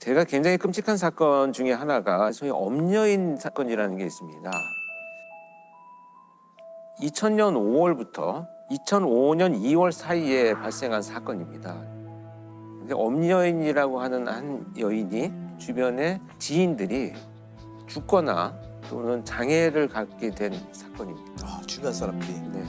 제가 굉장히 끔찍한 사건 중에 하나가 소위 엄여인 사건이라는 게 있습니다. 2000년 5월부터 2005년 2월 사이에 발생한 사건입니다. 근데 엄여인이라고 하는 한 여인이 주변에 지인들이 죽거나 또는 장애를 갖게 된 사건입니다. 아, 주변 사람들이. 네.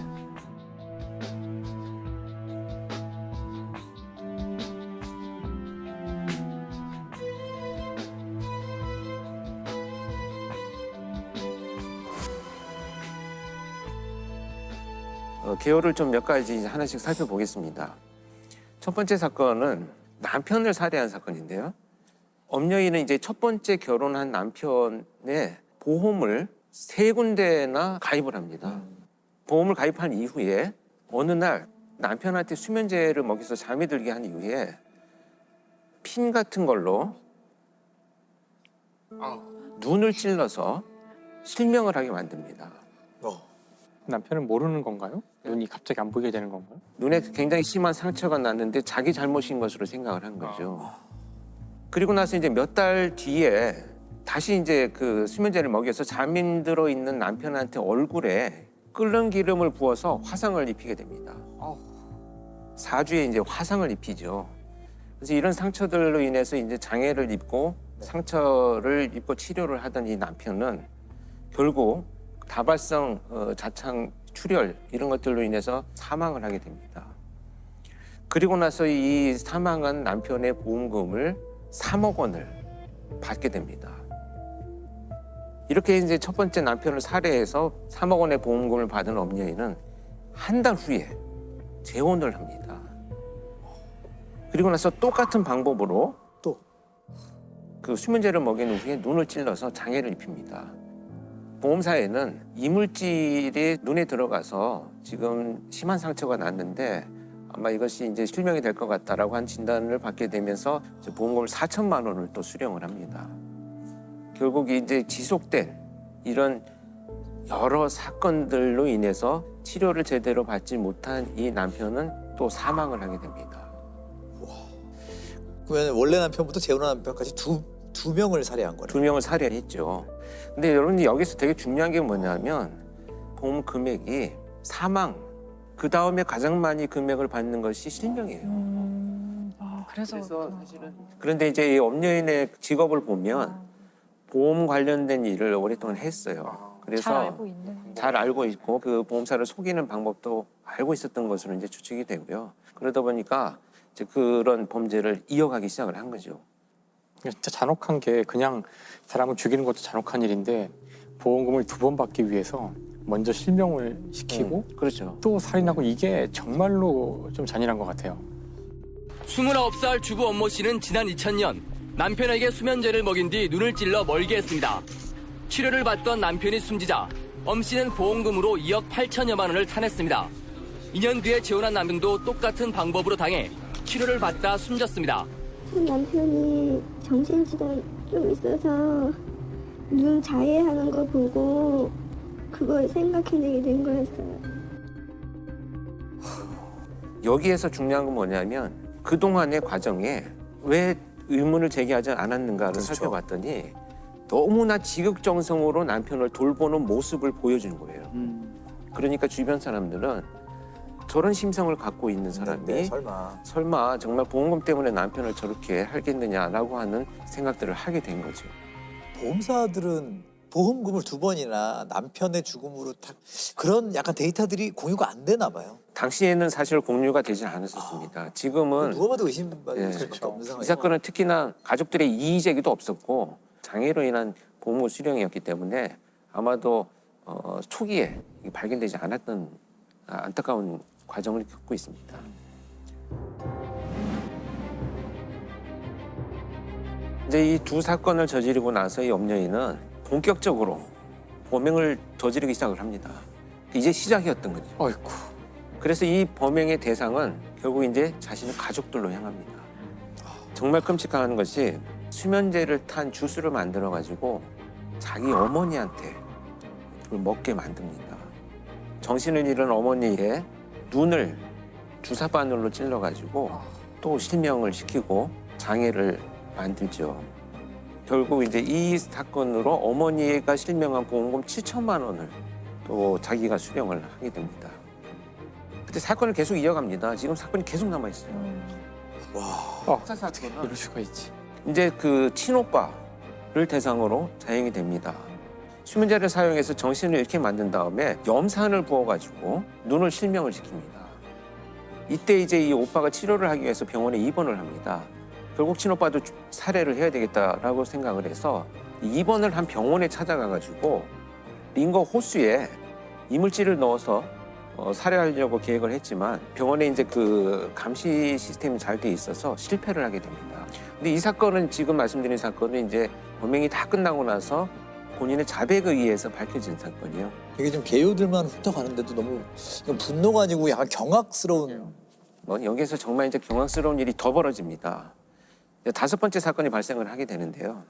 개요를 좀 몇 가지 하나씩 살펴보겠습니다. 첫 번째 사건은 남편을 살해한 사건인데요. 엄여인은 이제 첫 번째 결혼한 남편의 보험을 3군데나 가입을 합니다. 보험을 가입한 이후에 어느 날 남편한테 수면제를 먹여서 잠이 들게 한 이후에 핀 같은 걸로 눈을 찔러서 실명을 하게 만듭니다. 남편은 모르는 건가요? 눈이 갑자기 안 보이게 되는 건가요? 눈에 굉장히 심한 상처가 났는데 자기 잘못인 것으로 생각을 한 거죠. 그리고 나서 이제 몇 달 뒤에 다시 이제 그 수면제를 먹여서 잠이 들어 있는 남편한테 얼굴에 끓는 기름을 부어서 화상을 입히게 됩니다. 사주에 이제 화상을 입히죠. 그래서 이런 상처들로 인해서 이제 장애를 입고 상처를 입고 치료를 하던 이 남편은 결국 다발성 자창 출혈 이런 것들로 인해서 사망을 하게 됩니다. 그리고 나서 이 사망한 남편의 보험금을 3억 원을 받게 됩니다. 이렇게 이제 첫 번째 남편을 살해해서 3억 원의 보험금을 받은 엄여인은 한 달 후에 재혼을 합니다. 그리고 나서 똑같은 방법으로 또 그 수면제를 먹인 후에 눈을 찔러서 장애를 입힙니다. 보험사에는 이물질이 눈에 들어가서 지금 심한 상처가 났는데 아마 이것이 이제 실명이 될 것 같다라고 한 진단을 받게 되면서 보험금을 4천만 원을 또 수령을 합니다. 결국 이제 지속된 이런 여러 사건들로 인해서 치료를 제대로 받지 못한 이 남편은 또 사망을 하게 됩니다. 그러면 원래 남편부터 재혼한 남편까지 두 명을 살해한 거네. 2명을 살해했죠. 근데 여러분 여기서 되게 중요한 게 뭐냐면 보험 금액이 사망 그 다음에 가장 많이 금액을 받는 것이 실명이에요. 그래서 사실은 그런데 이제 이 엄여인의 직업을 보면 보험 관련된 일을 오랫동안 했어요. 그래서 잘 알고 있는. 잘 알고 있고 그 보험사를 속이는 방법도 알고 있었던 것으로 이제 추측이 되고요. 그러다 보니까 이제 그런 범죄를 이어가기 시작을 한 거죠. 진짜 잔혹한 게 그냥 사람을 죽이는 것도 잔혹한 일인데 보험금을 2번 받기 위해서 먼저 실명을 시키고 그렇죠. 또 살인하고 이게 정말로 좀 잔인한 것 같아요. 29살 주부 엄모 씨는 지난 2000년 남편에게 수면제를 먹인 뒤 눈을 찔러 멀게 했습니다. 치료를 받던 남편이 숨지자 엄 씨는 보험금으로 2억 8천여만 원을 타냈습니다. 2년 뒤에 재혼한 남편도 똑같은 방법으로 당해 치료를 받다 숨졌습니다. 남편이 정신질환 좀 있어서 눈 자해하는 거 보고 그걸 생각해내게 된 거였어요. 여기에서 중요한 건 뭐냐면 그동안의 과정에 왜 의문을 제기하지 않았는가를 그렇죠. 살펴봤더니 너무나 지극정성으로 남편을 돌보는 모습을 보여주는 거예요. 그러니까 주변 사람들은 저런 심성을 갖고 있는 사람이 네, 설마 정말 보험금 때문에 남편을 저렇게 하겠느냐라고 하는 생각들을 하게 된 거죠. 보험사들은 보험금을 2번이나 남편의 죽음으로 그런 약간 데이터들이 공유가 안 되나 봐요. 당시에는 사실 공유가 되지 않았었습니다. 지금은 누가 봐도 의심받을 네, 수밖에 없는 상황이에요. 이 사건은 특히나 가족들의 이의 제기도 없었고 장애로 인한 보험금 수령이었기 때문에 아마도 초기에 발견되지 않았던 안타까운 과정을 겪고 있습니다. 이제 이 2 사건을 저지르고 나서 이 엄여인은 본격적으로 범행을 저지르기 시작을 합니다. 이제 시작이었던 거죠. 어이쿠. 그래서 이 범행의 대상은 결국 이제 자신의 가족들로 향합니다. 정말 끔찍한 것이 수면제를 탄 주스를 만들어 가지고 자기 어머니한테 그걸 먹게 만듭니다. 정신을 잃은 어머니의 눈을 주사바늘로 찔러 가지고 또 실명을 시키고 장애를 만들죠. 결국 이제 이 사건으로 어머니가 실명한 보험금 7천만 원을 또 자기가 수령을 하게 됩니다. 그때 사건을 계속 이어갑니다. 지금 사건이 계속 남아 있어요. 어떻게 이럴 수가 있지? 이제 그 친오빠를 대상으로 자행이 됩니다. 수면제를 사용해서 정신을 잃게 만든 다음에 염산을 부어가지고 눈을 실명을 시킵니다. 이때 이제 이 오빠가 치료를 하기 위해서 병원에 입원을 합니다. 결국 친오빠도 살해를 해야 되겠다라고 생각을 해서 입원을 한 병원에 찾아가가지고 링거 호수에 이물질을 넣어서 살해하려고 계획을 했지만 병원에 이제 그 감시 시스템이 잘 돼 있어서 실패를 하게 됩니다. 근데 이 사건은 지금 말씀드린 사건은 이제 범행이 다 끝나고 나서 본인의 자백에 의해서 밝혀진 사건이요. 이게 좀 개요들만 훑어가는데도 너무 분노가 아니고 약간 경악스러운. 여기에서 정말 이제 경악스러운 일이 더 벌어집니다. 이제 5번째 사건이 발생을 하게 되는데요.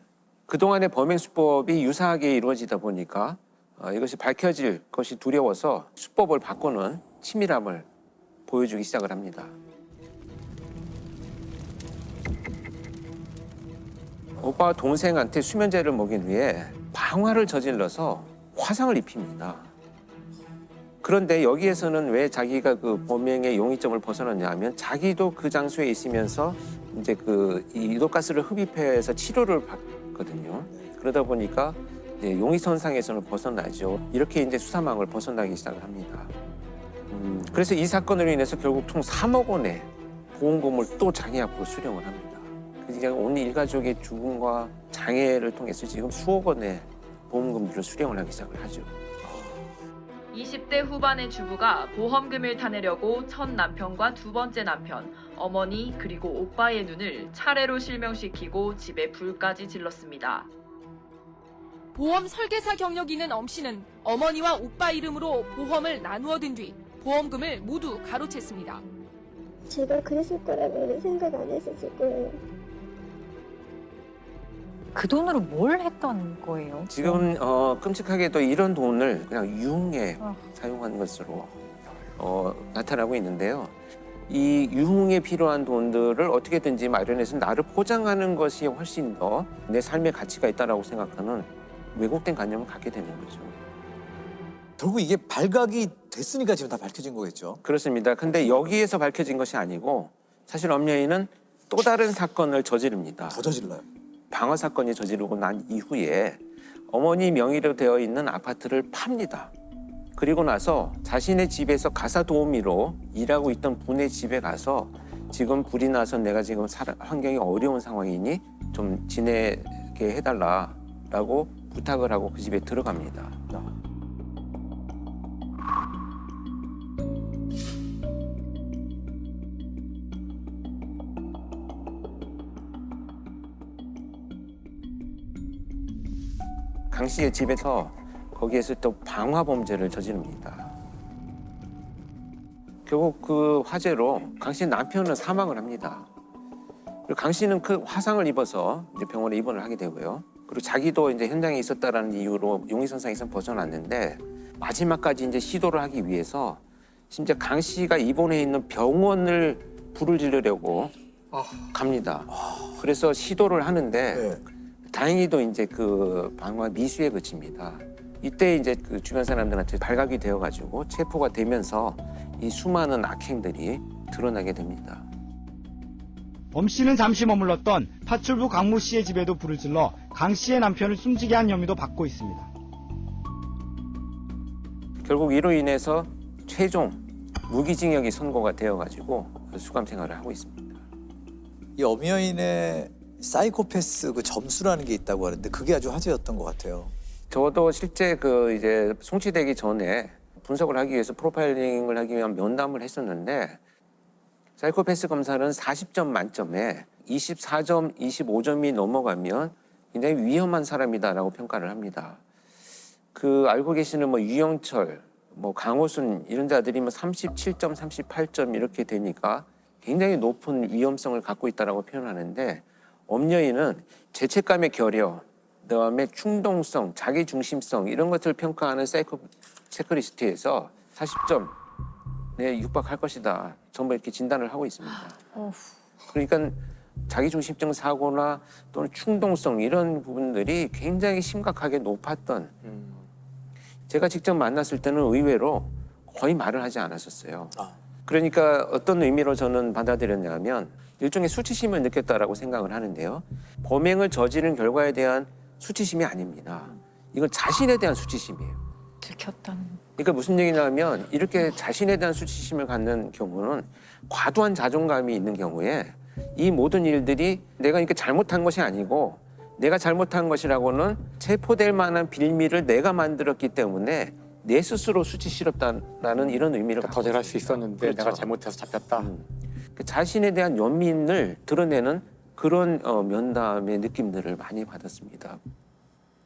그동안의 범행 수법이 유사하게 이루어지다 보니까 이것이 밝혀질 것이 두려워서 수법을 바꾸는 치밀함을 보여주기 시작을 합니다. 오빠와 동생한테 수면제를 먹인 후에 방화를 저질러서 화상을 입힙니다. 그런데 여기에서는 왜 자기가 그 범행의 용의점을 벗어났냐 하면 자기도 그 장소에 있으면서 이제 이 유독가스를 흡입해서 치료를 받거든요. 그러다 보니까 이제 용의선상에서는 벗어나죠. 이렇게 이제 수사망을 벗어나기 시작을 합니다. 그래서 이 사건으로 인해서 결국 총 3억 원의 보험금을 또 자기 앞으로 수령을 합니다. 그러니까 온 일가족의 죽음과 장애를 통해서 지금 수억 원의 보험금들을 수령을 하기 시작을 하죠. 20대 후반의 주부가 보험금을 타내려고 첫 남편과 두 번째 남편, 어머니 그리고 오빠의 눈을 차례로 실명시키고 집에 불까지 질렀습니다. 보험 설계사 경력이 있는 엄 씨는 어머니와 오빠 이름으로 보험을 나누어 든 뒤 보험금을 모두 가로챘습니다. 제가 그랬을 거라면 생각 안 했었을 거예요. 그 돈으로 뭘 했던 거예요? 지금 끔찍하게도 이런 돈을 그냥 유흥에 사용한 것으로 나타나고 있는데요. 이 유흥에 필요한 돈들을 어떻게든지 마련해서 나를 포장하는 것이 훨씬 더 내 삶의 가치가 있다라고 생각하는 왜곡된 관념을 갖게 되는 거죠. 결국 이게 발각이 됐으니까 지금 다 밝혀진 거겠죠. 그렇습니다. 근데 여기에서 밝혀진 것이 아니고 사실 엄여인은 또 다른 사건을 저지릅니다. 더 저질러요. 방화 사건이 저지르고 난 이후에 어머니 명의로 되어 있는 아파트를 팝니다. 그리고 나서 자신의 집에서 가사 도우미로 일하고 있던 분의 집에 가서 지금 불이 나서 내가 지금 환경이 어려운 상황이니 좀 지내게 해달라라고 부탁을 하고 그 집에 들어갑니다. 강 씨의 집에서 거기에서 또 방화 범죄를 저지릅니다. 결국 그 화재로 강 씨의 남편은 사망을 합니다. 그리고 강 씨는 그 화상을 입어서 이제 병원에 입원을 하게 되고요. 그리고 자기도 이제 현장에 있었다라는 이유로 용의선상에서 벗어났는데 마지막까지 이제 시도를 하기 위해서 심지어 강 씨가 입원해 있는 병원을 불을 지르려고 갑니다. 그래서 시도를 하는데 네. 다행히도 이제 그 방화 미수에 그칩니다. 이때 이제 그 주변 사람들한테 발각이 되어가지고 체포가 되면서 이 수많은 악행들이 드러나게 됩니다. 엄 씨는 잠시 머물렀던 파출부 강모 씨의 집에도 불을 질러 강 씨의 남편을 숨지게 한 혐의도 받고 있습니다. 결국 이로 인해서 최종 무기징역이 선고가 되어가지고 수감 생활을 하고 있습니다. 이 엄여인의 사이코패스 그 점수라는 게 있다고 하는데 그게 아주 화제였던 것 같아요. 저도 실제 그 이제 송치되기 전에 분석을 하기 위해서 프로파일링을 하기 위한 면담을 했었는데 사이코패스 검사는 40점 만점에 24점, 25점이 넘어가면 굉장히 위험한 사람이다라고 평가를 합니다. 그 알고 계시는 뭐 유영철, 뭐 강호순 이런 자들이 뭐 37점, 38점 이렇게 되니까 굉장히 높은 위험성을 갖고 있다라고 표현하는데 엄여인은 죄책감의 결여, 그다음에 충동성, 자기중심성 이런 것들을 평가하는 사이코 체크리스트에서 40점에 육박할 것이다. 전부 이렇게 진단을 하고 있습니다. 그러니까 자기중심적 사고나 또는 충동성 이런 부분들이 굉장히 심각하게 높았던 제가 직접 만났을 때는 의외로 거의 말을 하지 않았었어요. 그러니까 어떤 의미로 저는 받아들였냐면 일종의 수치심을 느꼈다라고 생각을 하는데요. 범행을 저지른 결과에 대한 수치심이 아닙니다. 이건 자신에 대한 수치심이에요. 들켰다는. 그러니까 무슨 얘기냐면 이렇게 자신에 대한 수치심을 갖는 경우는 과도한 자존감이 있는 경우에 이 모든 일들이 내가 이렇게 잘못한 것이 아니고 내가 잘못한 것이라고는 체포될 만한 빌미를 내가 만들었기 때문에 내 스스로 수치스럽다라는 이런 의미를 더 잘할 수 있었는데 그렇죠. 내가 잘못해서 잡혔다. 그 자신에 대한 연민을 드러내는 그런 면담의 느낌들을 많이 받았습니다.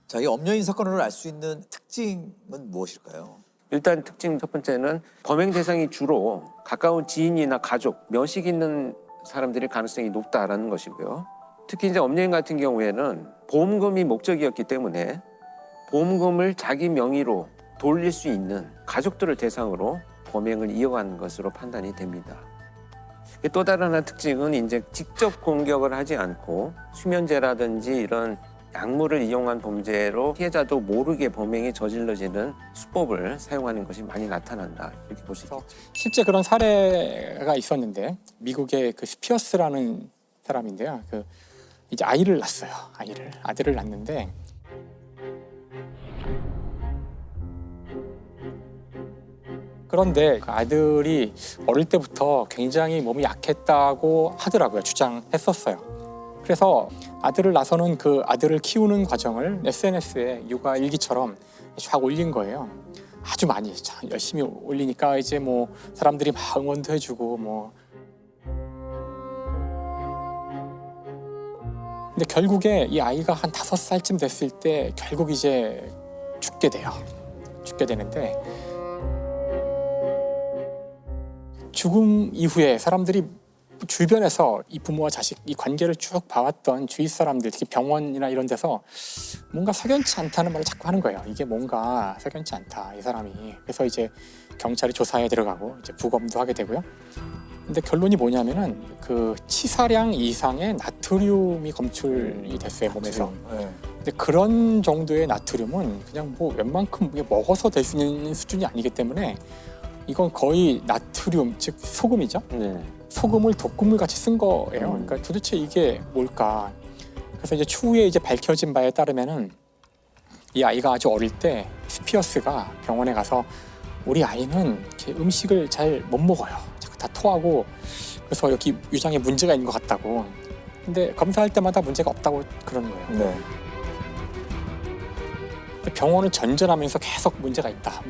자, 이 엄연인 사건을 알 수 있는 특징은 무엇일까요? 일단 특징 첫 번째는 범행 대상이 주로 가까운 지인이나 가족, 면식 있는 사람들일 가능성이 높다라는 것이고요. 특히 이제 엄연인 같은 경우에는 보험금이 목적이었기 때문에 보험금을 자기 명의로 돌릴 수 있는 가족들을 대상으로 범행을 이어간 것으로 판단이 됩니다. 또 다른 하나 특징은 이제 직접 공격을 하지 않고 수면제라든지 이런 약물을 이용한 범죄로 피해자도 모르게 범행이 저질러지는 수법을 사용하는 것이 많이 나타난다 이렇게 볼 수 있겠죠. 실제 그런 사례가 있었는데 미국의 그 스피어스라는 사람인데요. 그 이제 아이를 낳았어요. 아들을 낳는데 그런데 그 아들이 어릴 때부터 굉장히 몸이 약했다고 하더라고요. 주장했었어요. 그래서 아들을 낳아서는 그 아들을 키우는 과정을 SNS에 육아 일기처럼 쫙 올린 거예요. 아주 많이 열심히 올리니까 이제 뭐 사람들이 막 응원도 해주고 뭐. 근데 결국에 이 아이가 한 5살쯤 됐을 때 결국 이제 죽게 돼요. 죽게 되는데 죽음 이후에 사람들이 주변에서 이 부모와 자식 이 관계를 쭉 봐왔던 주위 사람들, 특히 병원이나 이런 데서 뭔가 석연치 않다는 말을 자꾸 하는 거예요. 이게 뭔가 석연치 않다, 이 사람이. 그래서 이제 경찰이 조사에 들어가고 이제 부검도 하게 되고요. 근데 결론이 뭐냐면은 그 치사량 이상의 나트륨이 검출이 됐어요, 몸에서. 근데 그런 정도의 나트륨은 그냥 뭐 웬만큼 먹어서 될 수 있는 수준이 아니기 때문에 이건 거의 나트륨, 즉 소금이죠. 소금을 독극물 같이 쓴 거예요. 그러니까 도대체 이게 뭘까? 그래서 이제 추후에 이제 밝혀진 바에 따르면은 이 아이가 아주 어릴 때 스피어스가 병원에 가서 우리 아이는 이렇게 음식을 잘 못 먹어요. 자꾸 다 토하고 그래서 여기 위장에 문제가 있는 것 같다고. 근데 검사할 때마다 문제가 없다고 그러는 거예요. 네. 근데 병원을 전전하면서 계속 문제가 있다.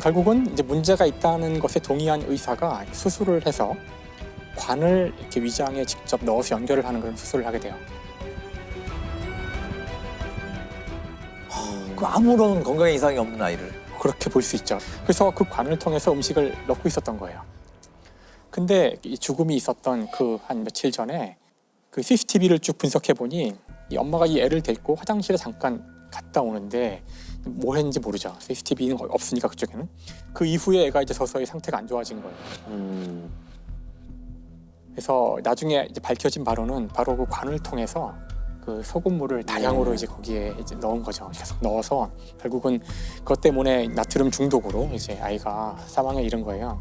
결국은 이제 문제가 있다는 것에 동의한 의사가 수술을 해서 관을 이렇게 위장에 직접 넣어서 연결을 하는 그런 수술을 하게 돼요. 그 아무런 건강에 이상이 없는 아이를. 그렇게 볼 수 있죠. 그래서 그 관을 통해서 음식을 넣고 있었던 거예요. 근데 이 죽음이 있었던 그 한 며칠 전에 그 CCTV를 쭉 분석해 보니 이 엄마가 이 애를 데리고 화장실에 잠깐 갔다 오는데 뭘 했는지 모르죠. CCTV는 없으니까 그쪽에는. 그 이후에 애가 이제 서서히 상태가 안 좋아진 거예요. 그래서 나중에 이제 밝혀진 바로는 바로 그 관을 통해서 그 소금물을 다량으로 이제 거기에 이제 넣은 거죠. 계속 넣어서 결국은 그것 때문에 나트륨 중독으로 이제 아이가 사망에 이른 거예요.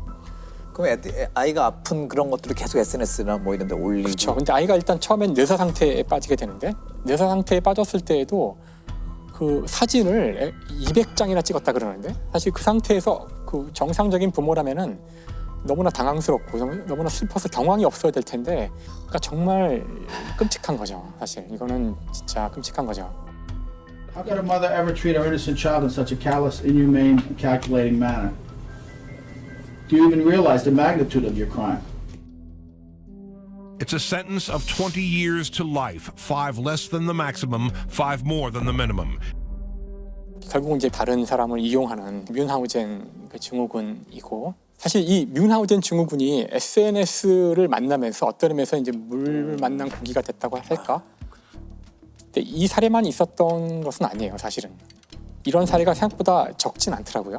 그럼 아이가 아픈 그런 것들을 계속 SNS나 뭐 이런 데 올리고. 그렇죠. 근데 아이가 일단 처음엔 뇌사 상태에 빠지게 되는데 뇌사 상태에 빠졌을 때에도 그 사진을 200장이나 찍었다 그러는데 사실 그 상태에서 그 정상적인 부모라면은 너무나 당황스럽고 너무나 슬퍼서 경황이 없어야 될 텐데 그러니까 정말 끔찍한 거죠. 사실 이거는 진짜 끔찍한 거죠. How could a mother ever treat her innocent child in such a callous, inhumane, and calculating manner? Do you even realize the magnitude of your crime? It's a sentence of 20 years to life, 5 less than the maximum, 5 more than the minimum. 결국은 이제 다른 사람을 이용하는 뮌하우젠 그 증후군이고 사실 이 뮌하우젠 증후군이 SNS를 만나면서 어떤 의미에서 이제 물 만난 고기가 됐다고 할까? 근데 이 사례만 있었던 것은 아니에요, 사실은. 이런 사례가 생각보다 적진 않더라고요.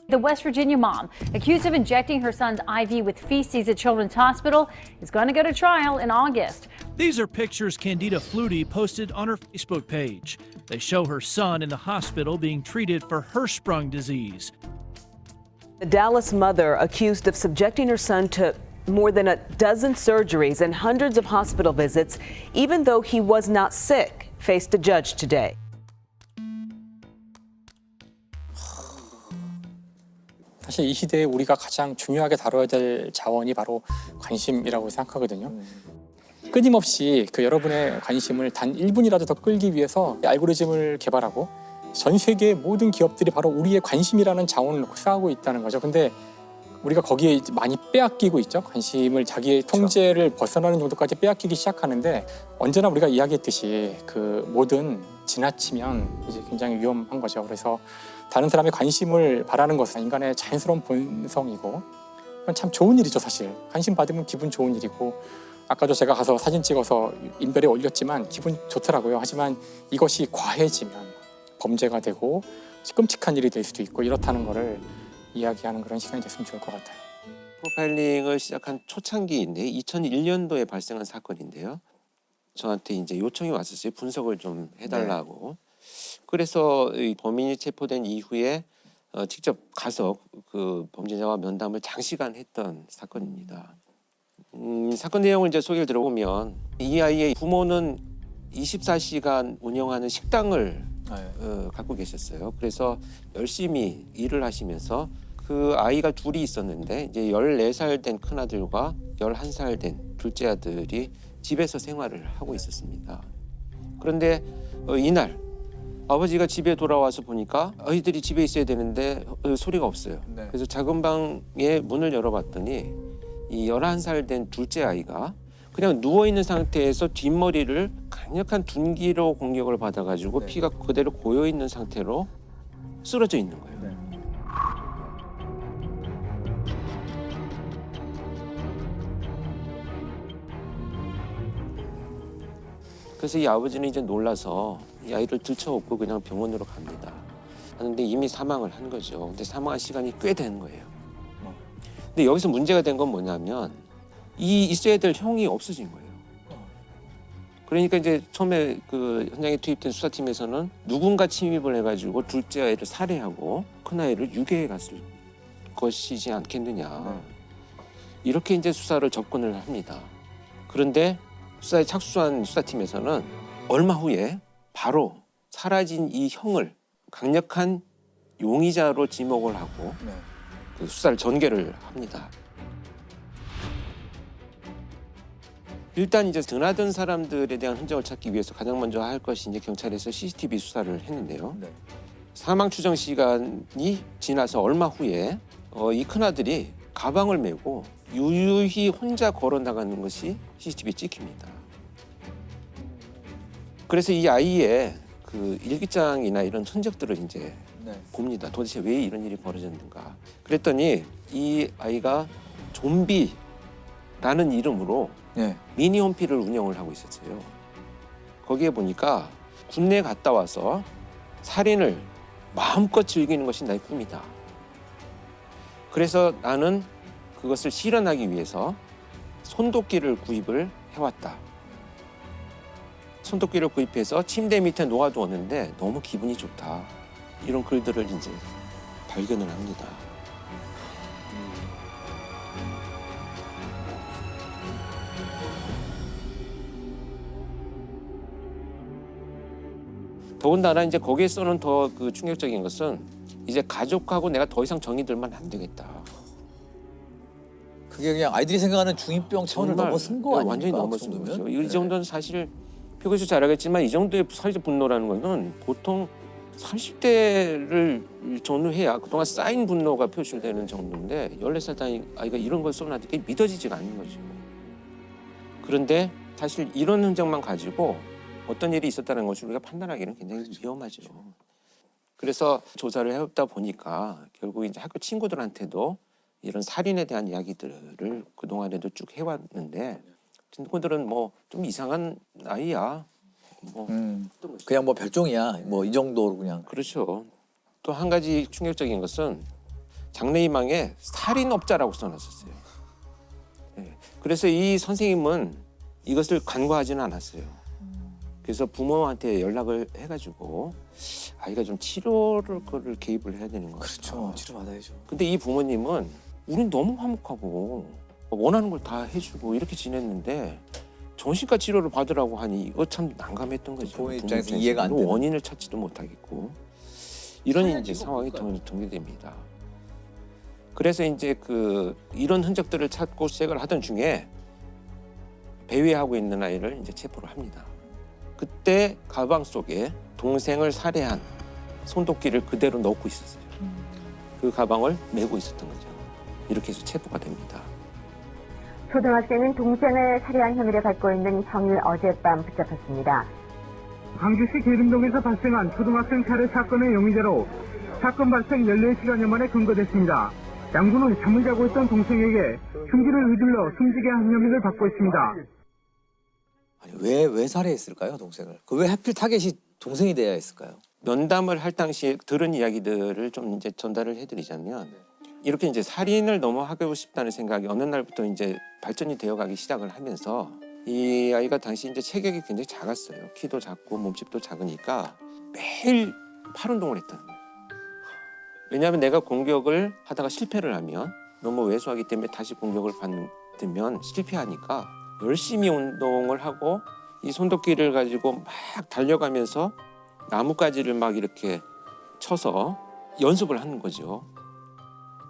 The West Virginia mom, accused of injecting her son's IV with feces at Children's Hospital, is going to go to trial in August. These are pictures Candida Flutie posted on her Facebook page. They show her son in the hospital being treated for Hirschsprung disease. The Dallas mother, accused of subjecting her son to more than a dozen surgeries and hundreds of hospital visits, even though he was not sick, faced a judge today. 사실 이 시대에 우리가 가장 중요하게 다뤄야 될 자원이 바로 관심이라고 생각하거든요. 끊임없이 그 여러분의 관심을 단 1분이라도 더 끌기 위해서 알고리즘을 개발하고 전 세계의 모든 기업들이 바로 우리의 관심이라는 자원을 놓고 싸우고 있다는 거죠. 근데 우리가 거기에 이제 많이 빼앗기고 있죠. 관심을 자기의 통제를 벗어나는 정도까지 빼앗기기 시작하는데 언제나 우리가 이야기했듯이 그 뭐든 지나치면 이제 굉장히 위험한 거죠. 그래서 다른 사람의 관심을 바라는 것은 인간의 자연스러운 본성이고 그건 참 좋은 일이죠. 사실 관심 받으면 기분 좋은 일이고 아까도 제가 가서 사진 찍어서 인별에 올렸지만 기분 좋더라고요. 하지만 이것이 과해지면 범죄가 되고 끔찍한 일이 될 수도 있고 이렇다는 거를 이야기하는 그런 시간이 됐으면 좋을 것 같아요. 프로파일링을 시작한 초창기인데 2001년도에 발생한 사건인데요. 저한테 이제 요청이 왔었어요. 분석을 좀 해달라고. 그래서 이 범인이 체포된 이후에 직접 가서 그 범죄자와 면담을 장시간 했던 사건입니다. 사건 내용을 이제 소개를 들어보면 이 아이의 부모는 24시간 운영하는 식당을 갖고 계셨어요. 그래서 열심히 일을 하시면서 그 아이가 둘이 있었는데 이제 14살 된 큰아들과 11살 된 둘째 아들이 집에서 생활을 하고 있었습니다. 그런데 이날 아버지가 집에 돌아와서 보니까 아이들이 집에 있어야 되는데 소리가 없어요. 그래서 작은 방에 문을 열어봤더니 이 11살 된 둘째 아이가 그냥 누워있는 상태에서 뒷머리를 강력한 둔기로 공격을 받아가지고 피가 그대로 고여있는 상태로 쓰러져 있는 거예요. 그래서 이 아버지는 이제 놀라서 이 아이를 들쳐업고 그냥 병원으로 갑니다. 하는데 이미 사망을 한 거죠. 근데 사망한 시간이 꽤 된 거예요. 근데 여기서 문제가 된 건 뭐냐면 이 있어야 될 형이 없어진 거예요. 그러니까 이제 처음에 그 현장에 투입된 수사팀에서는 누군가 침입을 해가지고 둘째 아이를 살해하고 큰 아이를 유괴해 갔을 것이지 않겠느냐. 이렇게 이제 수사를 접근을 합니다. 그런데 수사에 착수한 수사팀에서는 얼마 후에 바로 사라진 이 형을 강력한 용의자로 지목을 하고 그 수사를 전개를 합니다. 일단 이제 드나든 사람들에 대한 흔적을 찾기 위해서 가장 먼저 할 것이 이제 경찰에서 CCTV 수사를 했는데요. 사망 추정 시간이 지나서 얼마 후에 이 큰아들이 가방을 메고 유유히 혼자 걸어 나가는 것이 CCTV에 찍힙니다. 그래서 이 아이의 그 일기장이나 이런 흔적들을 이제 봅니다. 도대체 왜 이런 일이 벌어졌는가. 그랬더니 이 아이가 좀비라는 이름으로 미니 홈피를 운영을 하고 있었어요. 거기에 보니까 군대에 갔다 와서 살인을 마음껏 즐기는 것이 나의 꿈이다. 그래서 나는 그것을 실현하기 위해서 손도끼를 구입을 해왔다. 손도끼를 구입해서 침대 밑에 놓아두었는데 너무 기분이 좋다. 이런 글들을 이제 발견을 합니다. 더군다나 이제 거기에서는 더 그 충격적인 것은 이제 가족하고 내가 더 이상 정이 들면 안 되겠다. 그게 그냥 아이들이 생각하는 중이병 차원을 넘어선 거 아닙니까? 완전히 넘어선 거죠. 이 정도는 사실 표교수 잘 알겠지만 이 정도의 사회적 분노라는 것은 보통 30대를 전후해야 그동안 쌓인 분노가 표출되는 정도인데 14살 아이가 이런 걸 쏘나니까 믿어지지가 않는 거죠. 그런데 사실 이런 흔적만 가지고 어떤 일이 있었다는 것을 우리가 판단하기는 굉장히 위험하죠. 그래서 조사를 해보다 보니까 결국 이제 학교 친구들한테도 이런 살인에 대한 이야기들을 그동안에도 쭉 해왔는데 친구들은 뭐 좀 이상한 아이야. 뭐 그냥 뭐 별종이야. 뭐 이 정도로 그냥. 그렇죠. 또 한 가지 충격적인 것은 장래희망에 살인업자라고 써놨었어요. 네. 그래서 이 선생님은 이것을 간과하지는 않았어요. 그래서 부모한테 연락을 해가지고 아이가 좀 치료를 개입을 해야 되는 거예요. 그렇죠. 치료 받아야죠. 근데 이 부모님은 우린 너무 화목하고 원하는 걸 다 해주고 이렇게 지냈는데 정신과 치료를 받으라고 하니 이거 참 난감했던 거죠. 부모 입장에서 이해가 안 되는. 원인을 찾지도 못하겠고 이런 이제 상황이 전개됩니다. 그래서 이제 이런 흔적들을 찾고 시작을 하던 중에 배회하고 있는 아이를 이제 체포를 합니다. 그때 가방 속에 동생을 살해한 손도끼를 그대로 넣고 있었어요. 그 가방을 메고 있었던 거죠. 이렇게 해서 체포가 됩니다. 초등학생은 동생을 살해한 혐의를 받고 있는 형이 어젯밤 붙잡혔습니다. 광주시 계림동에서 발생한 초등학생 살해 사건의 용의자로 사건 발생 14시간여 만에 검거됐습니다. 양군은 잠을 자고 있던 동생에게 흉기를 휘둘러 숨지게 한 혐의를 받고 있습니다. 아니, 왜 살해했을까요, 동생을? 왜 하필 타겟이 동생이 돼야 했을까요? 면담을 할 당시에 들은 이야기들을 좀 이제 전달을 해드리자면 이렇게 이제 살인을 너무 하고 싶다는 생각이 어느 날부터 이제 발전이 되어가기 시작을 하면서 이 아이가 당시 이제 체격이 굉장히 작았어요. 키도 작고 몸집도 작으니까 매일 팔 운동을 했던 거예요. 왜냐하면 내가 공격을 하다가 실패를 하면 너무 왜소하기 때문에 다시 공격을 받으면 실패하니까 열심히 운동을 하고 이 손도끼를 가지고 막 달려가면서 나뭇가지를 막 이렇게 쳐서 연습을 하는 거죠.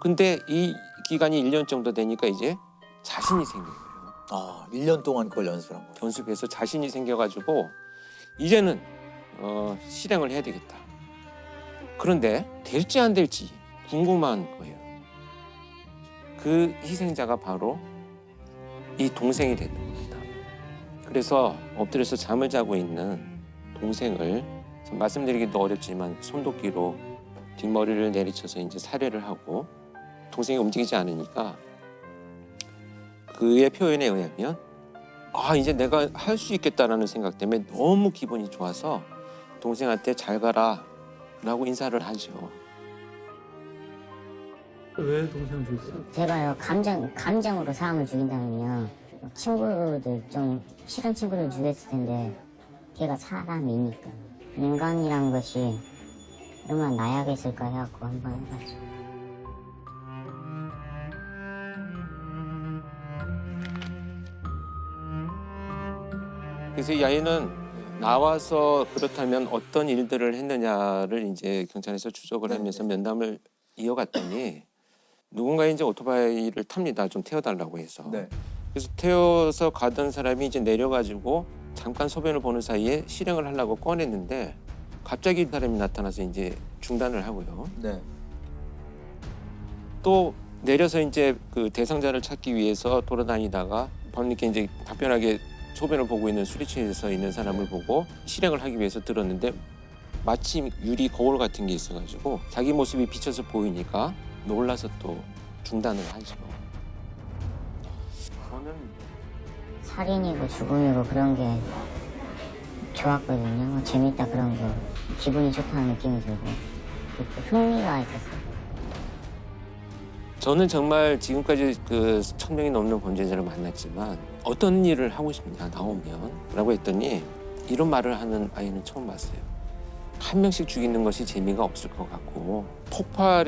근데 이 기간이 1년 정도 되니까 이제 자신이 생긴 거예요. 아, 1년 동안 그걸 연습을 한 거예요. 연습해서 자신이 생겨가지고 이제는 실행을 해야 되겠다. 그런데 될지 안 될지 궁금한 거예요. 그 희생자가 바로 이 동생이 됐던 겁니다. 그래서 엎드려서 잠을 자고 있는 동생을 말씀드리기도 어렵지만 손도끼로 뒷머리를 내리쳐서 이제 살해를 하고 동생이 움직이지 않으니까 그의 표현에 의하면 이제 내가 할 수 있겠다라는 생각 때문에 너무 기분이 좋아서 동생한테 잘 가라 라고 인사를 하죠. 왜 동생을 죽였어요? 제가요 감정으로 사람을 죽인다면요 친구들 좀 싫은 친구들 죽였을 텐데 걔가 사람이니까 인간이란 것이 얼마나 나약했을까 해갖고 한번 해봤죠. 그래서 이 아이는 나와서 그렇다면 어떤 일들을 했느냐를 이제 경찰에서 추적을 하면서 면담을 이어갔더니 누군가 이제 오토바이를 탑니다. 좀 태워달라고 해서. 네. 그래서 태워서 가던 사람이 이제 내려가지고 잠깐 소변을 보는 사이에 실행을 하려고 꺼냈는데 갑자기 사람이 나타나서 이제 중단을 하고요. 네. 또 내려서 이제 그 대상자를 찾기 위해서 돌아다니다가 밤늦게 이제 답변하게 소변을 보고 있는 술이 취해서 있는 사람을 보고 실행을 하기 위해서 들었는데 마침 유리 거울 같은 게 있어가지고 자기 모습이 비쳐서 보이니까 놀라서 또 중단을 하죠. 저는 살인이고 죽음이고 그런 게 좋았거든요. 재밌다 그런 거. 기분이 좋다는 느낌이 들고 흥미가 있었어요. 저는 정말 지금까지 그 1000명이 넘는 범죄자를 만났지만 어떤 일을 하고 싶냐 나오면 라고 했더니 이런 말을 하는 아이는 처음 봤어요. 한 명씩 죽이는 것이 재미가 없을 것 같고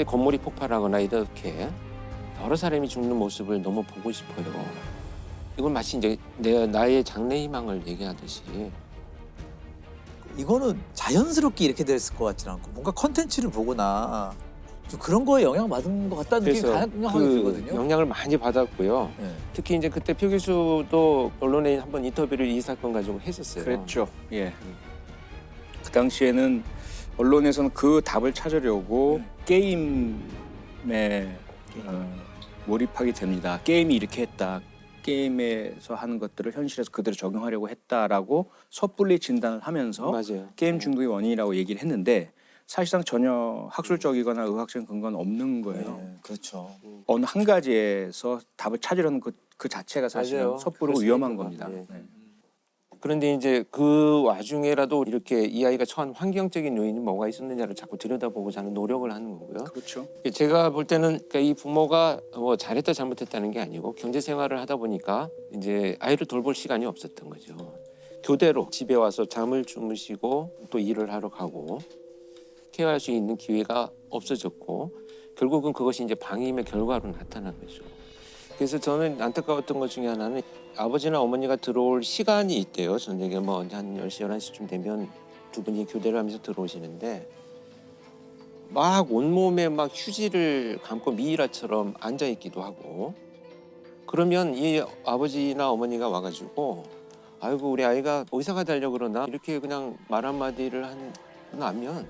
건물이 폭발하거나 이렇게 여러 사람이 죽는 모습을 너무 보고 싶어요. 이건 마치 이제 나의 장래 희망을 얘기하듯이 이거는 자연스럽게 이렇게 됐을 것 같지는 않고 뭔가 컨텐츠를 보거나 좀 그런 거에 영향을 받은 것 같다는 느낌이 강하게 들거든요. 영향을 많이 받았고요. 네. 특히 이제 그때 표 교수도 언론에 한번 인터뷰를 이 사건 가지고 했었어요. 그랬죠. 예. 그 당시에는 언론에서는 그 답을 찾으려고 게임에 몰입하게 됩니다. 게임이 이렇게 했다. 게임에서 하는 것들을 현실에서 그대로 적용하려고 했다라고 섣불리 진단을 하면서 맞아요. 게임 중독의 원인이라고 얘기를 했는데 사실상 전혀 학술적이거나 의학적인 근거는 없는 거예요. 네, 그렇죠. 어느 한 가지에서 답을 찾으려는 그 자체가 사실은 맞아요. 섣부르고 위험한 겁니다. 예. 네. 그런데 이제 그 와중에라도 이렇게 이 아이가 처한 환경적인 요인이 뭐가 있었느냐를 자꾸 들여다보고자 하는 노력을 하는 거고요. 그렇죠. 제가 볼 때는 그러니까 이 부모가 뭐 잘했다 잘못했다는 게 아니고 경제 생활을 하다 보니까 이제 아이를 돌볼 시간이 없었던 거죠. 교대로 집에 와서 잠을 주무시고 또 일을 하러 가고 케어할 수 있는 기회가 없어졌고 결국은 그것이 이제 방임의 결과로 나타난 거죠. 그래서 저는 안타까웠던 것 중에 하나는 아버지나 어머니가 들어올 시간이 있대요. 저녁에 뭐 한 10시, 11시쯤 되면 두 분이 교대를 하면서 들어오시는데 막 온몸에 막 휴지를 감고 미이라처럼 앉아있기도 하고 그러면 이 아버지나 어머니가 와가지고 아이고 우리 아이가 의사가 되려고 그러나 이렇게 그냥 말 한마디를 하면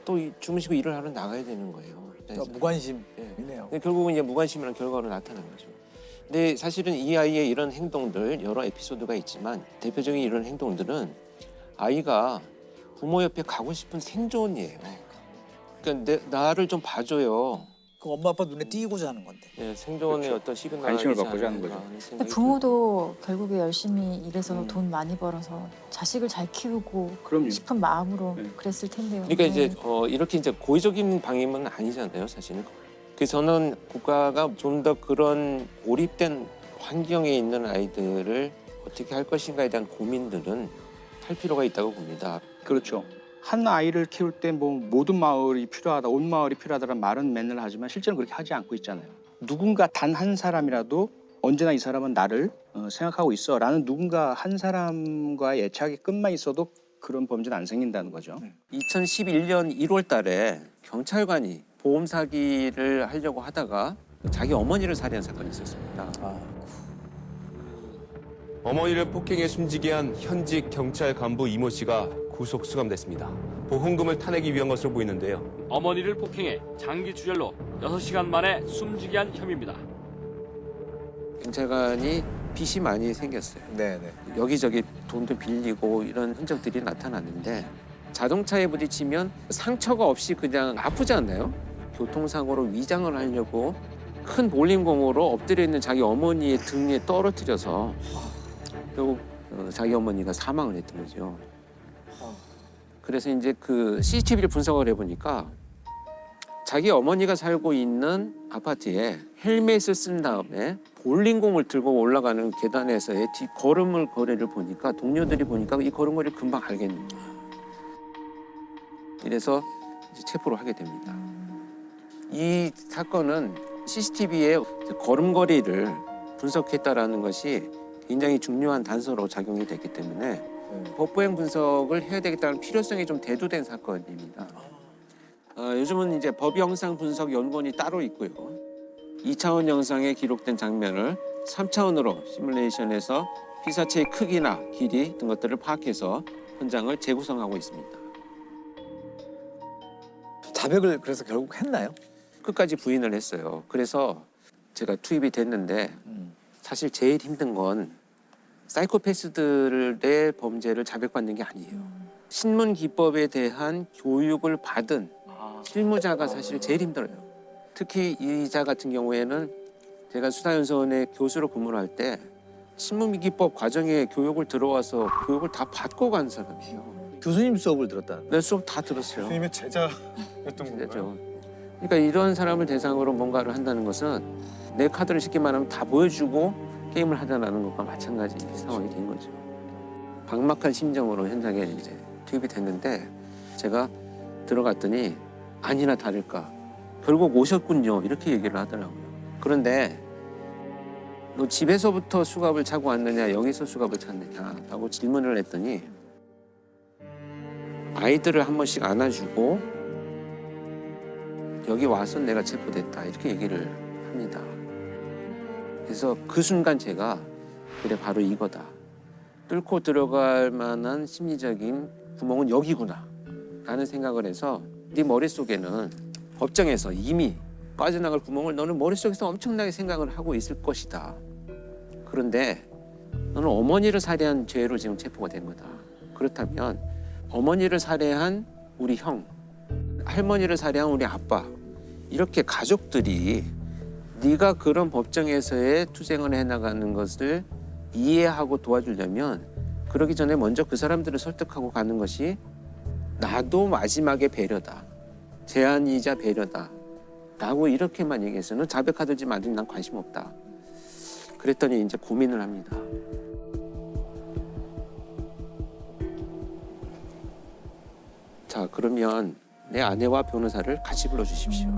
또 주무시고 일을 하러 나가야 되는 거예요. 그러니까 무관심이네요. 네. 결국은 이제 무관심이라는 결과로 나타난 거죠. 근데 사실은 이 아이의 이런 행동들 여러 에피소드가 있지만 대표적인 이런 행동들은 아이가 부모 옆에 가고 싶은 생존이에요. 그러니까 나를 좀 봐줘요. 그 엄마 아빠 눈에 띄고자 하는 건데. 네, 생존의 그렇죠. 어떤 시그널이 관심을 받고자 하는 거죠. 근데 부모도 결국에 열심히 일해서 돈 많이 벌어서 자식을 잘 키우고 그럼요. 싶은 마음으로 그랬을 텐데요. 그러니까 네. 이제 이렇게 이제 고의적인 방임은 아니잖아요, 사실은. 그래서 저는 국가가 좀 더 그런 고립된 환경에 있는 아이들을 어떻게 할 것인가에 대한 고민들은 할 필요가 있다고 봅니다. 그렇죠. 한 아이를 키울 때 뭐 모든 마을이 필요하다, 온 마을이 필요하다는 말은 맨날 하지만 실제는 그렇게 하지 않고 있잖아요. 누군가 단 한 사람이라도 언제나 이 사람은 나를 생각하고 있어라는 누군가 한 사람과의 애착이 끝만 있어도 그런 범죄는 안 생긴다는 거죠. 2011년 1월 달에 경찰관이 보험 사기를 하려고 하다가 자기 어머니를 살해한 사건이 있었습니다. 어머니를 폭행해 숨지게 한 현직 경찰 간부 이모 씨가 구속 수감됐습니다. 보험금을 타내기 위한 것으로 보이는데요. 어머니를 폭행해 장기 출혈로 6시간 만에 숨지게 한 혐의입니다. 경찰관이 빚이 많이 생겼어요. 네네. 여기저기 돈도 빌리고 이런 흔적들이 나타났는데 자동차에 부딪히면 상처가 없이 그냥 아프지 않나요? 교통사고로 위장을 하려고 큰 볼링공으로 엎드려 있는 자기 어머니의 등에 떨어뜨려서 결국 자기 어머니가 사망을 했던 거죠. 그래서 이제 그 CCTV를 분석을 해보니까 자기 어머니가 살고 있는 아파트에 헬멧을 쓴 다음에 볼링공을 들고 올라가는 계단에서의 걸음을 거리를 보니까 동료들이 보니까 이 걸음걸이를 금방 알겠는 거예요. 이래서 이제 체포를 하게 됩니다. 이 사건은 CCTV의 걸음걸이를 분석했다라는 것이 굉장히 중요한 단서로 작용이 됐기 때문에 법부행 분석을 해야 되겠다는 필요성이 좀 대두된 사건입니다. 요즘은 이제 법 영상 분석 연구원이 따로 있고요. 2차원 영상에 기록된 장면을 3차원으로 시뮬레이션해서 피사체의 크기나 길이 등 것들을 파악해서 현장을 재구성하고 있습니다. 자백을 그래서 결국 했나요? 끝까지 부인을 했어요. 그래서 제가 투입이 됐는데 사실 제일 힘든 건 사이코패스들의 범죄를 자백받는 게 아니에요. 신문 기법에 대한 교육을 받은 실무자가 사실 제일 힘들어요. 특히 이자 같은 경우에는 제가 수사연수원에 교수로 근무를 할 때 신문기법 과정에 교육을 들어와서 교육을 다 받고 간 사람이에요. 교수님 수업을 들었다는? 네, 수업 다 들었어요. 교수님의 제자였던 건가요? 그러니까 이런 사람을 대상으로 뭔가를 한다는 것은 내 카드를 쉽게 말하면 다 보여주고 게임을 하자라는 것과 마찬가지 상황이 된 거죠. 막막한 심정으로 현장에 이제 투입이 됐는데 제가 들어갔더니 아니나 다를까 결국 오셨군요 이렇게 얘기를 하더라고요. 그런데 너 집에서부터 수갑을 차고 왔느냐 여기서 수갑을 찼느냐 라고 질문을 했더니 아이들을 한 번씩 안아주고 여기 와서 내가 체포됐다 이렇게 얘기를 합니다. 그래서 그 순간 제가 그래 바로 이거다. 뚫고 들어갈 만한 심리적인 구멍은 여기구나 라는 생각을 해서 네 머릿속에는 법정에서 이미 빠져나갈 구멍을 너는 머릿속에서 엄청나게 생각을 하고 있을 것이다. 그런데 너는 어머니를 살해한 죄로 지금 체포가 된 거다. 그렇다면 어머니를 살해한 우리 형, 할머니를 살해한 우리 아빠 이렇게 가족들이 네가 그런 법정에서의 투쟁을 해나가는 것을 이해하고 도와주려면 그러기 전에 먼저 그 사람들을 설득하고 가는 것이 나도 마지막에 배려다. 제안이자 배려다. 라고 이렇게만 얘기해서는 자백하든지 말든지 난 관심 없다. 그랬더니 이제 고민을 합니다. 자, 그러면 내 아내와 변호사를 같이 불러주십시오.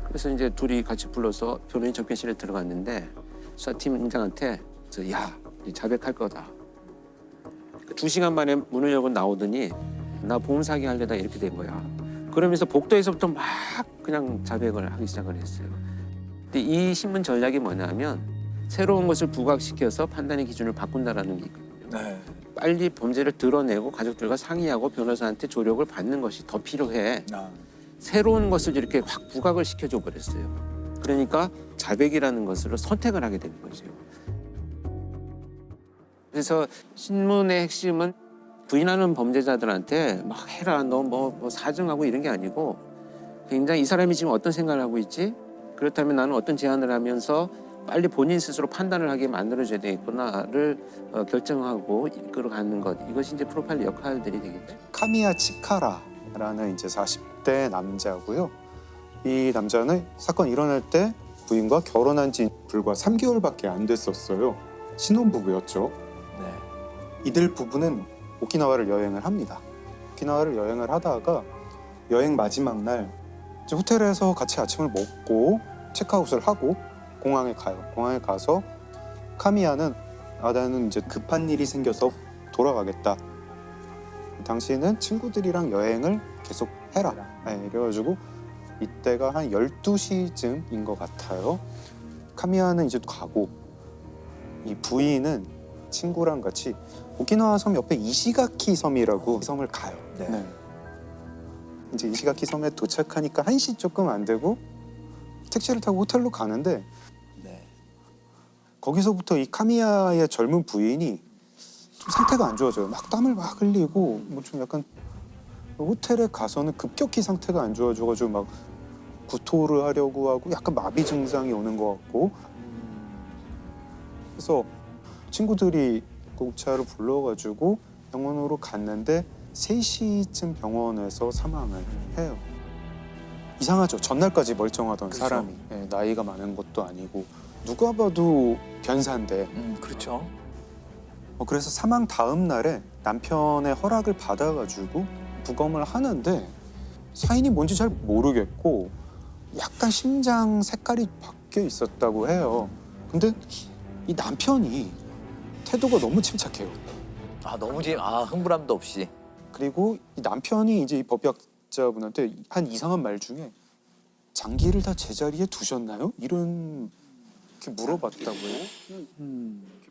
그래서 이제 둘이 같이 불러서 변호인 접견실에 들어갔는데 수사팀장한테 야, 자백할 거다. 2시간 만에 문을 열고 나오더니 나 보험 사기 하려다 이렇게 된 거야. 그러면서 복도에서부터 막 그냥 자백을 하기 시작을 했어요. 근데 이 신문 전략이 뭐냐면 새로운 것을 부각시켜서 판단의 기준을 바꾼다라는 게 있거든요. 빨리 범죄를 드러내고 가족들과 상의하고 변호사한테 조력을 받는 것이 더 필요해. 새로운 것을 이렇게 확 부각을 시켜줘 버렸어요. 그러니까 자백이라는 것을 선택을 하게 되는 거죠. 그래서 신문의 핵심은 부인하는 범죄자들한테 막 해라, 너 뭐 사증하고 이런 게 아니고 굉장히 이 사람이 지금 어떤 생각을 하고 있지? 그렇다면 나는 어떤 제안을 하면서 빨리 본인 스스로 판단을 하게 만들어줘야 되겠구나를 결정하고 이끌어가는 것. 이것이 이제 프로파일러 역할들이 되겠죠. 카미야 치카라라는 이제 40대 남자고요. 이 남자는 사건 일어날 때 부인과 결혼한 지 불과 3개월밖에 안 됐었어요. 신혼부부였죠. 이들 부부는 오키나와를 여행을 합니다. 오키나와를 여행을 하다가 여행 마지막 날 이제 호텔에서 같이 아침을 먹고 체크아웃을 하고 공항에 가요. 공항에 가서 카미야는 나는 이제 급한 일이 생겨서 돌아가겠다. 당신은 친구들이랑 여행을 계속 해라. 이래가지고 이때가 한 12시쯤인 것 같아요. 카미야는 이제 가고 이 부인은 친구랑 같이 오키나와 섬 옆에 이시가키 섬이라고 섬을 가요. 이제 이시가키 섬에 도착하니까 1시 조금 안 되고 택시를 타고 호텔로 가는데 거기서부터 이 카미야의 젊은 부인이 좀 상태가 안 좋아져요. 막 땀을 막 흘리고 뭐 좀 약간 호텔에 가서는 급격히 상태가 안 좋아져가지고 막 구토를 하려고 하고 약간 마비 증상이 오는 것 같고 그래서 친구들이 구급차를 불러가지고 병원으로 갔는데 3시쯤 병원에서 사망을 해요. 이상하죠. 전날까지 멀쩡하던 그렇죠. 사람이 나이가 많은 것도 아니고 누가 봐도 변사인데 그렇죠. 그래서 사망 다음 날에 남편의 허락을 받아가지고 부검을 하는데 사인이 뭔지 잘 모르겠고 약간 심장 색깔이 바뀌어 있었다고 해요. 근데 이 남편이 태도가 너무 침착해요. 너무 흥분함도 없이. 그리고 이 남편이 이제 이 법의학자분한테 한 이상한 말 중에 장기를 다 제자리에 두셨나요? 이런 이렇게 물어봤다고요.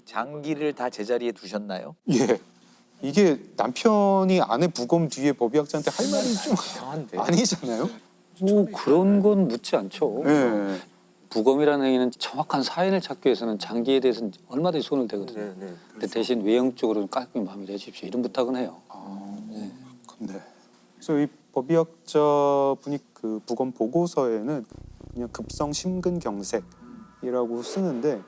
장기를 다 제자리에 두셨나요? 예. 이게 남편이 아내 부검 뒤에 법의학자한테 할 말이 좀 아니잖아요. 뭐 그런 건 묻지 않죠. 네. 부검이라는 행위는 정확한 사인을 찾기 위해서는 장기에 대해서는 얼마든지 손을 대거든요. 근데 대신 외형적으로는 깔끔히 마무리해 주십시오. 이런 부탁은 해요. 그래서 이 법의학자분이 그 부검 보고서에는 그냥 급성 심근경색이라고 쓰는데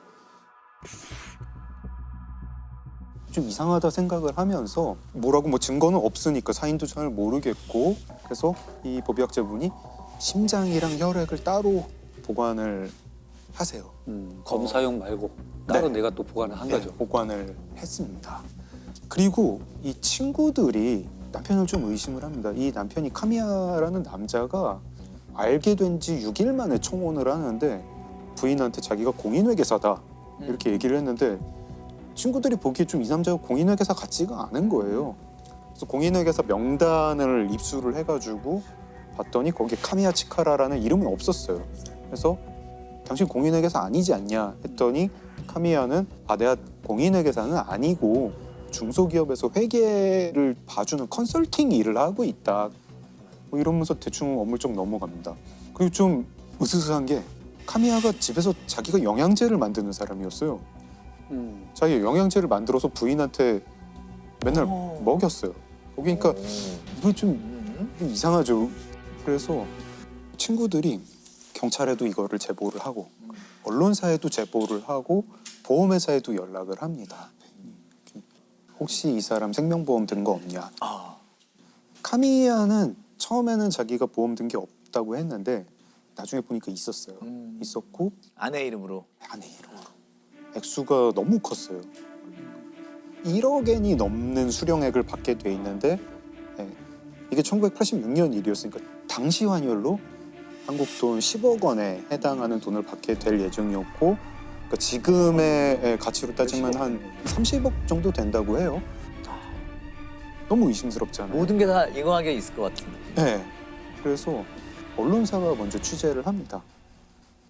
좀 이상하다 생각을 하면서 뭐라고 뭐 증거는 없으니까 사인도 잘 모르겠고 그래서 이 법의학자분이 심장이랑 혈액을 따로 보관을 하세요. 검사용 말고 따로 내가 또 보관을 한 거죠. 보관을 했습니다. 그리고 이 친구들이 남편을 좀 의심을 합니다. 이 남편이 카미야라는 남자가 알게 된 지 6일 만에 청혼을 하는데 부인한테 자기가 공인회계사다 이렇게 얘기를 했는데 친구들이 보기에 좀 이 남자가 공인회계사 같지가 않은 거예요. 그래서 공인회계사 명단을 입수를 해가지고 봤더니 거기에 카미야 치카라라는 이름은 없었어요. 그래서 당신 공인회계사 아니지 않냐 했더니 카미야는 내가 공인회계사는 아니고 중소기업에서 회계를 봐주는 컨설팅 일을 하고 있다. 뭐 이러면서 대충 어물쩍 넘어갑니다. 그리고 좀 으스스한 게 카미야가 집에서 자기가 영양제를 만드는 사람이었어요. 자기가 영양제를 만들어서 부인한테 맨날 먹였어요. 그러니까 이거 좀 이상하죠. 그래서 친구들이 경찰에도 이거를 제보를 하고 언론사에도 제보를 하고 보험회사에도 연락을 합니다. 혹시 이 사람 생명보험 든 거 없냐. 카미야는 처음에는 자기가 보험 든 게 없다고 했는데 나중에 보니까 있었어요. 있었고 아내 이름으로. 아내 이름으로. 액수가 너무 컸어요. 1억엔이 넘는 수령액을 받게 돼 있는데 이게 1986년 일이었으니까 당시 환율로 한국 돈 10억 원에 해당하는 돈을 받게 될 예정이었고 그러니까 지금의 가치로 따지면 한 30억 정도 된다고 해요. 너무 의심스럽잖아요. 모든 게 다 인과관계 있을 것 같은데. 네. 그래서 언론사가 먼저 취재를 합니다.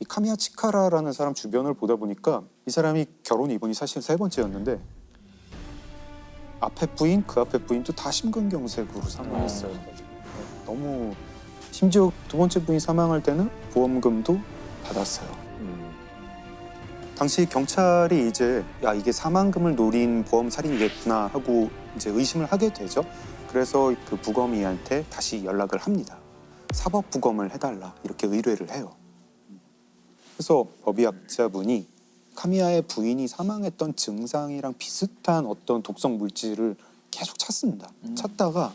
이 카미야 치카라라는 사람 주변을 보다 보니까 이 사람이 결혼 이번이 사실 3번째였는데 앞에 부인, 그 앞에 부인도 다 심근경색으로 사망했어요. 너무 심지어 2번째 부인 사망할 때는 보험금도 받았어요. 당시 경찰이 이제 야 이게 사망금을 노린 보험 살인이겠구나 하고 이제 의심을 하게 되죠. 그래서 그 부검이한테 다시 연락을 합니다. 사법 부검을 해달라 이렇게 의뢰를 해요. 그래서 법의학자분이 카미야의 부인이 사망했던 증상이랑 비슷한 어떤 독성 물질을 계속 찾습니다. 찾다가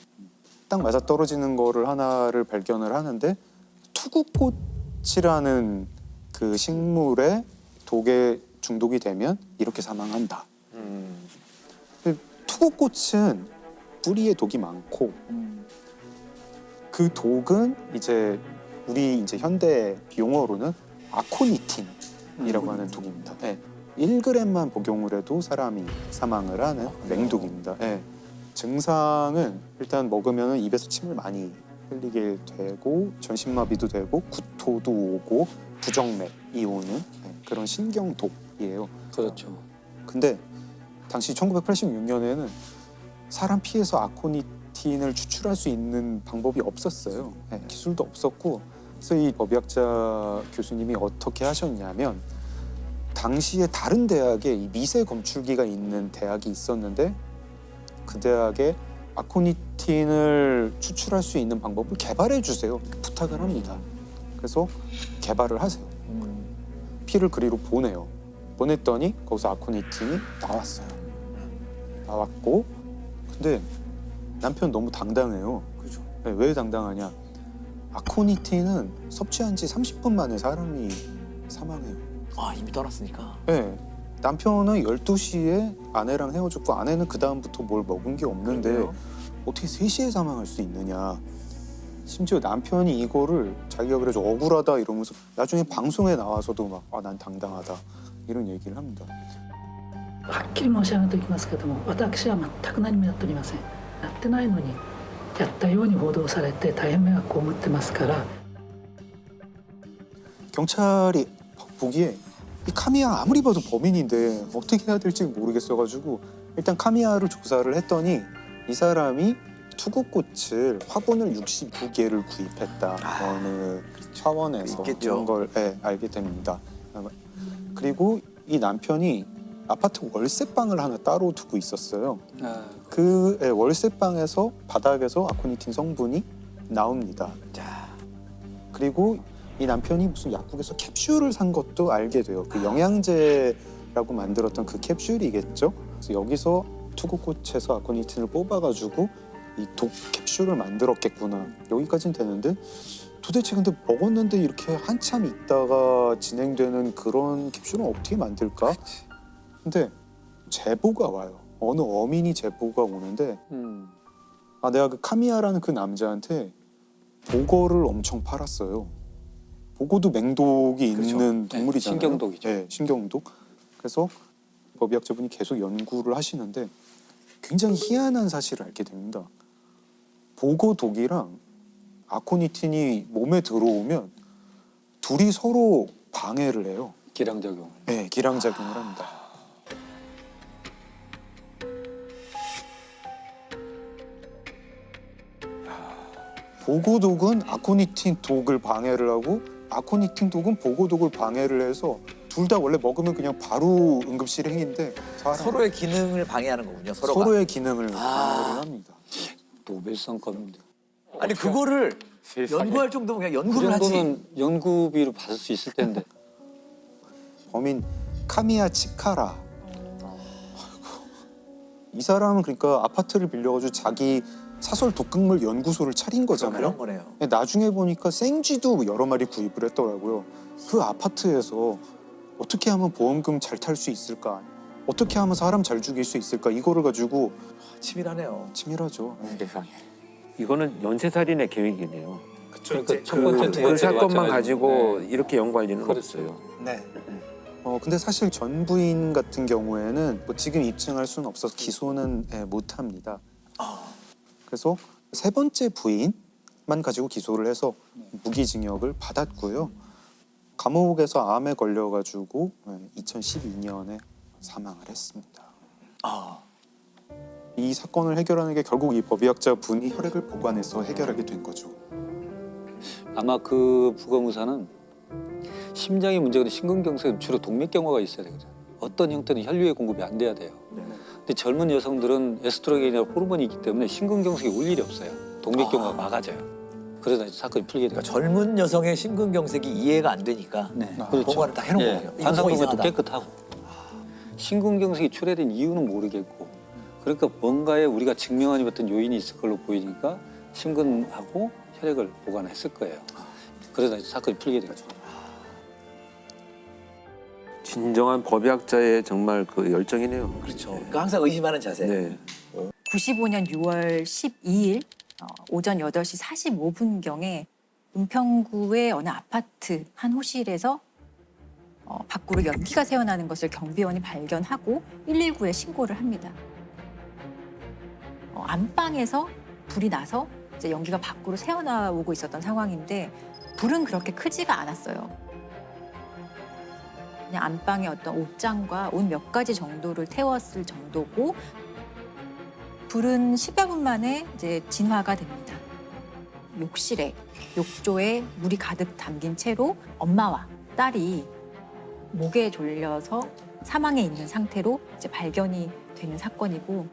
딱 맞아 떨어지는 거를 하나를 발견을 하는데 투구꽃이라는 그 식물에 독에 중독이 되면 이렇게 사망한다. 투구꽃은 뿌리에 독이 많고 그 독은 이제 우리 이제 현대 용어로는 아코니틴이라고 하는 독입니다. 네. 1g만 복용을 해도 사람이 사망을 하는 맹독입니다. 네. 증상은 일단 먹으면 입에서 침을 많이 흘리게 되고 전신마비도 되고 구토도 오고 부정맥이 오는 그런 신경독이에요. 그렇죠. 근데 당시 1986년에는 사람 피에서 아코니틴을 추출할 수 있는 방법이 없었어요. 네, 기술도 없었고 그래서 이 법의학자 교수님이 어떻게 하셨냐면 당시에 다른 대학에 이 미세 검출기가 있는 대학이 있었는데 그 대학에 아코니틴을 추출할 수 있는 방법을 개발해 주세요. 부탁을 합니다. 그래서 개발을 하세요. 피를 그리로 보내요. 보냈더니 거기서 아코니틴이 나왔어요. 나왔고 근데 남편 너무 당당해요. 그죠? 네, 왜 당당하냐? 아코니틴은 섭취한 지 30분 만에 사람이 사망해요. 아 이미 떠났으니까. 네. 남편은 12시에 아내랑 헤어졌고 아내는 그 다음부터 뭘 먹은 게 없는데 그래요? 어떻게 3시에 사망할 수 있느냐. 심지어 남편이 이거를 자기가 그래서 억울하다 이러면서 나중에 방송에 나와서도 막 아 난 당당하다 이런 얘기를 합니다. はっきり申し上げておきますけども、私は全く何もやっておりません。やってないのにやったように報道されて大変迷惑を被ってますから。 경찰이 보기에 이 카미야 아무리 봐도 범인인데 어떻게 해야 될지 모르겠어가지고 일단 카미야를 조사를 했더니 이 사람이 투구꽃을 화분을 69개를 구입했다. 어느 차원에서 이런 걸 알게 됩니다. 그리고 이 남편이 아파트 월세방을 하나 따로 두고 있었어요. 그 월세방에서 바닥에서 아코니틴 성분이 나옵니다. 그리고 이 남편이 무슨 약국에서 캡슐을 산 것도 알게 돼요. 그 영양제라고 만들었던 그 캡슐이겠죠. 그래서 여기서 투구꽃에서 아코니틴을 뽑아가지고 이 독 캡슐을 만들었겠구나. 여기까지는 되는데 도대체 근데 먹었는데 이렇게 한참 있다가 진행되는 그런 캡슐은 어떻게 만들까? 근데 제보가 와요. 어느 어민이 제보가 오는데 아 내가 그 카미야라는 그 남자한테 보거를 엄청 팔았어요. 보고도 맹독이 그렇죠. 있는 동물이잖아요. 신경독이죠. 네, 신경독. 그래서 법의학자분이 계속 연구를 하시는데 굉장히 희한한 사실을 알게 됩니다. 보고독이랑 아코니틴이 몸에 들어오면 둘이 서로 방해를 해요. 기량작용. 네, 기량작용을 합니다. 보고독은 아코니틴 독을 방해를 하고 아코니틴 독은 보고독을 방해를 해서 둘 다 원래 먹으면 그냥 바로 응급실 행인데 서로의 기능을 방해하는 거군요. 서로의 기능을 방해를 합니다. 노벨상급인데. 아니 그거를 연구할 정도면 그냥 연구를 하지. 그 정도는 연구비로 받을 수 있을 텐데. 범인 카미야 치카라. 이 사람은 그러니까 아파트를 빌려가지고 자기 사설 독극물 연구소를 차린 거잖아요. 그런 거네요. 나중에 보니까 생쥐도 여러 마리 구입을 했더라고요. 그 아파트에서 어떻게 하면 보험금 잘 탈 수 있을까? 어떻게 하면 사람 잘 죽일 수 있을까? 이거를 가지고 치밀하네요. 치밀하죠. 세상에. 이거는 연쇄살인의 계획이네요. 그러니까 첫 번째 그 사건만 가지고 이렇게 연구할 리는 없어요. 네. 근데 사실 전 부인 같은 경우에는 뭐 지금 입증할 수는 없어서 기소는 못합니다. 그래서 세 번째 부인만 가지고 기소를 해서 무기징역을 받았고요. 감옥에서 암에 걸려가지고 2012년에 사망을 했습니다. 이 사건을 해결하는 게 결국 이 법의학자 분이 혈액을 보관해서 해결하게 된 거죠. 아마 그 부검의사는 심장이 문제거든 심근경색은 주로 동맥경화가 있어야 되거든. 어떤 형태는 혈류의 공급이 안 돼야 돼요. 근데 젊은 여성들은 에스트로겐이나 호르몬이 있기 때문에 심근경색이 올 일이 없어요. 동맥경화가 막아져요. 그러다 사건이 풀게 돼요. 젊은 여성의 심근경색이 이해가 안 되니까 보관을 다 해놓은 거예요. 관상동맥도 깨끗하고. 심근경색이 초래된 이유는 모르겠고, 그러니까 뭔가에 우리가 증명하지 못한 요인이 있을 걸로 보이니까 심근하고 혈액을 보관했을 거예요. 그러다 사건이 풀게 되죠. 진정한 법의학자의 정말 그 열정이네요. 그렇죠. 그러니까 항상 의심하는 자세. 네. 95년 6월 12일 오전 8시 45분경에 은평구의 어느 아파트 한 호실에서 밖으로 연기가 새어나는 것을 경비원이 발견하고 119에 신고를 합니다. 안방에서 불이 나서 이제 연기가 밖으로 새어나오고 있었던 상황인데 불은 그렇게 크지가 않았어요. 그냥 안방에 어떤 옷장과 옷 몇 가지 정도를 태웠을 정도고 불은 10여 분 만에 이제 진화가 됩니다. 욕실에 욕조에 물이 가득 담긴 채로 엄마와 딸이 목에 졸려서 사망해 있는 상태로 이제 발견이 되는 사건이고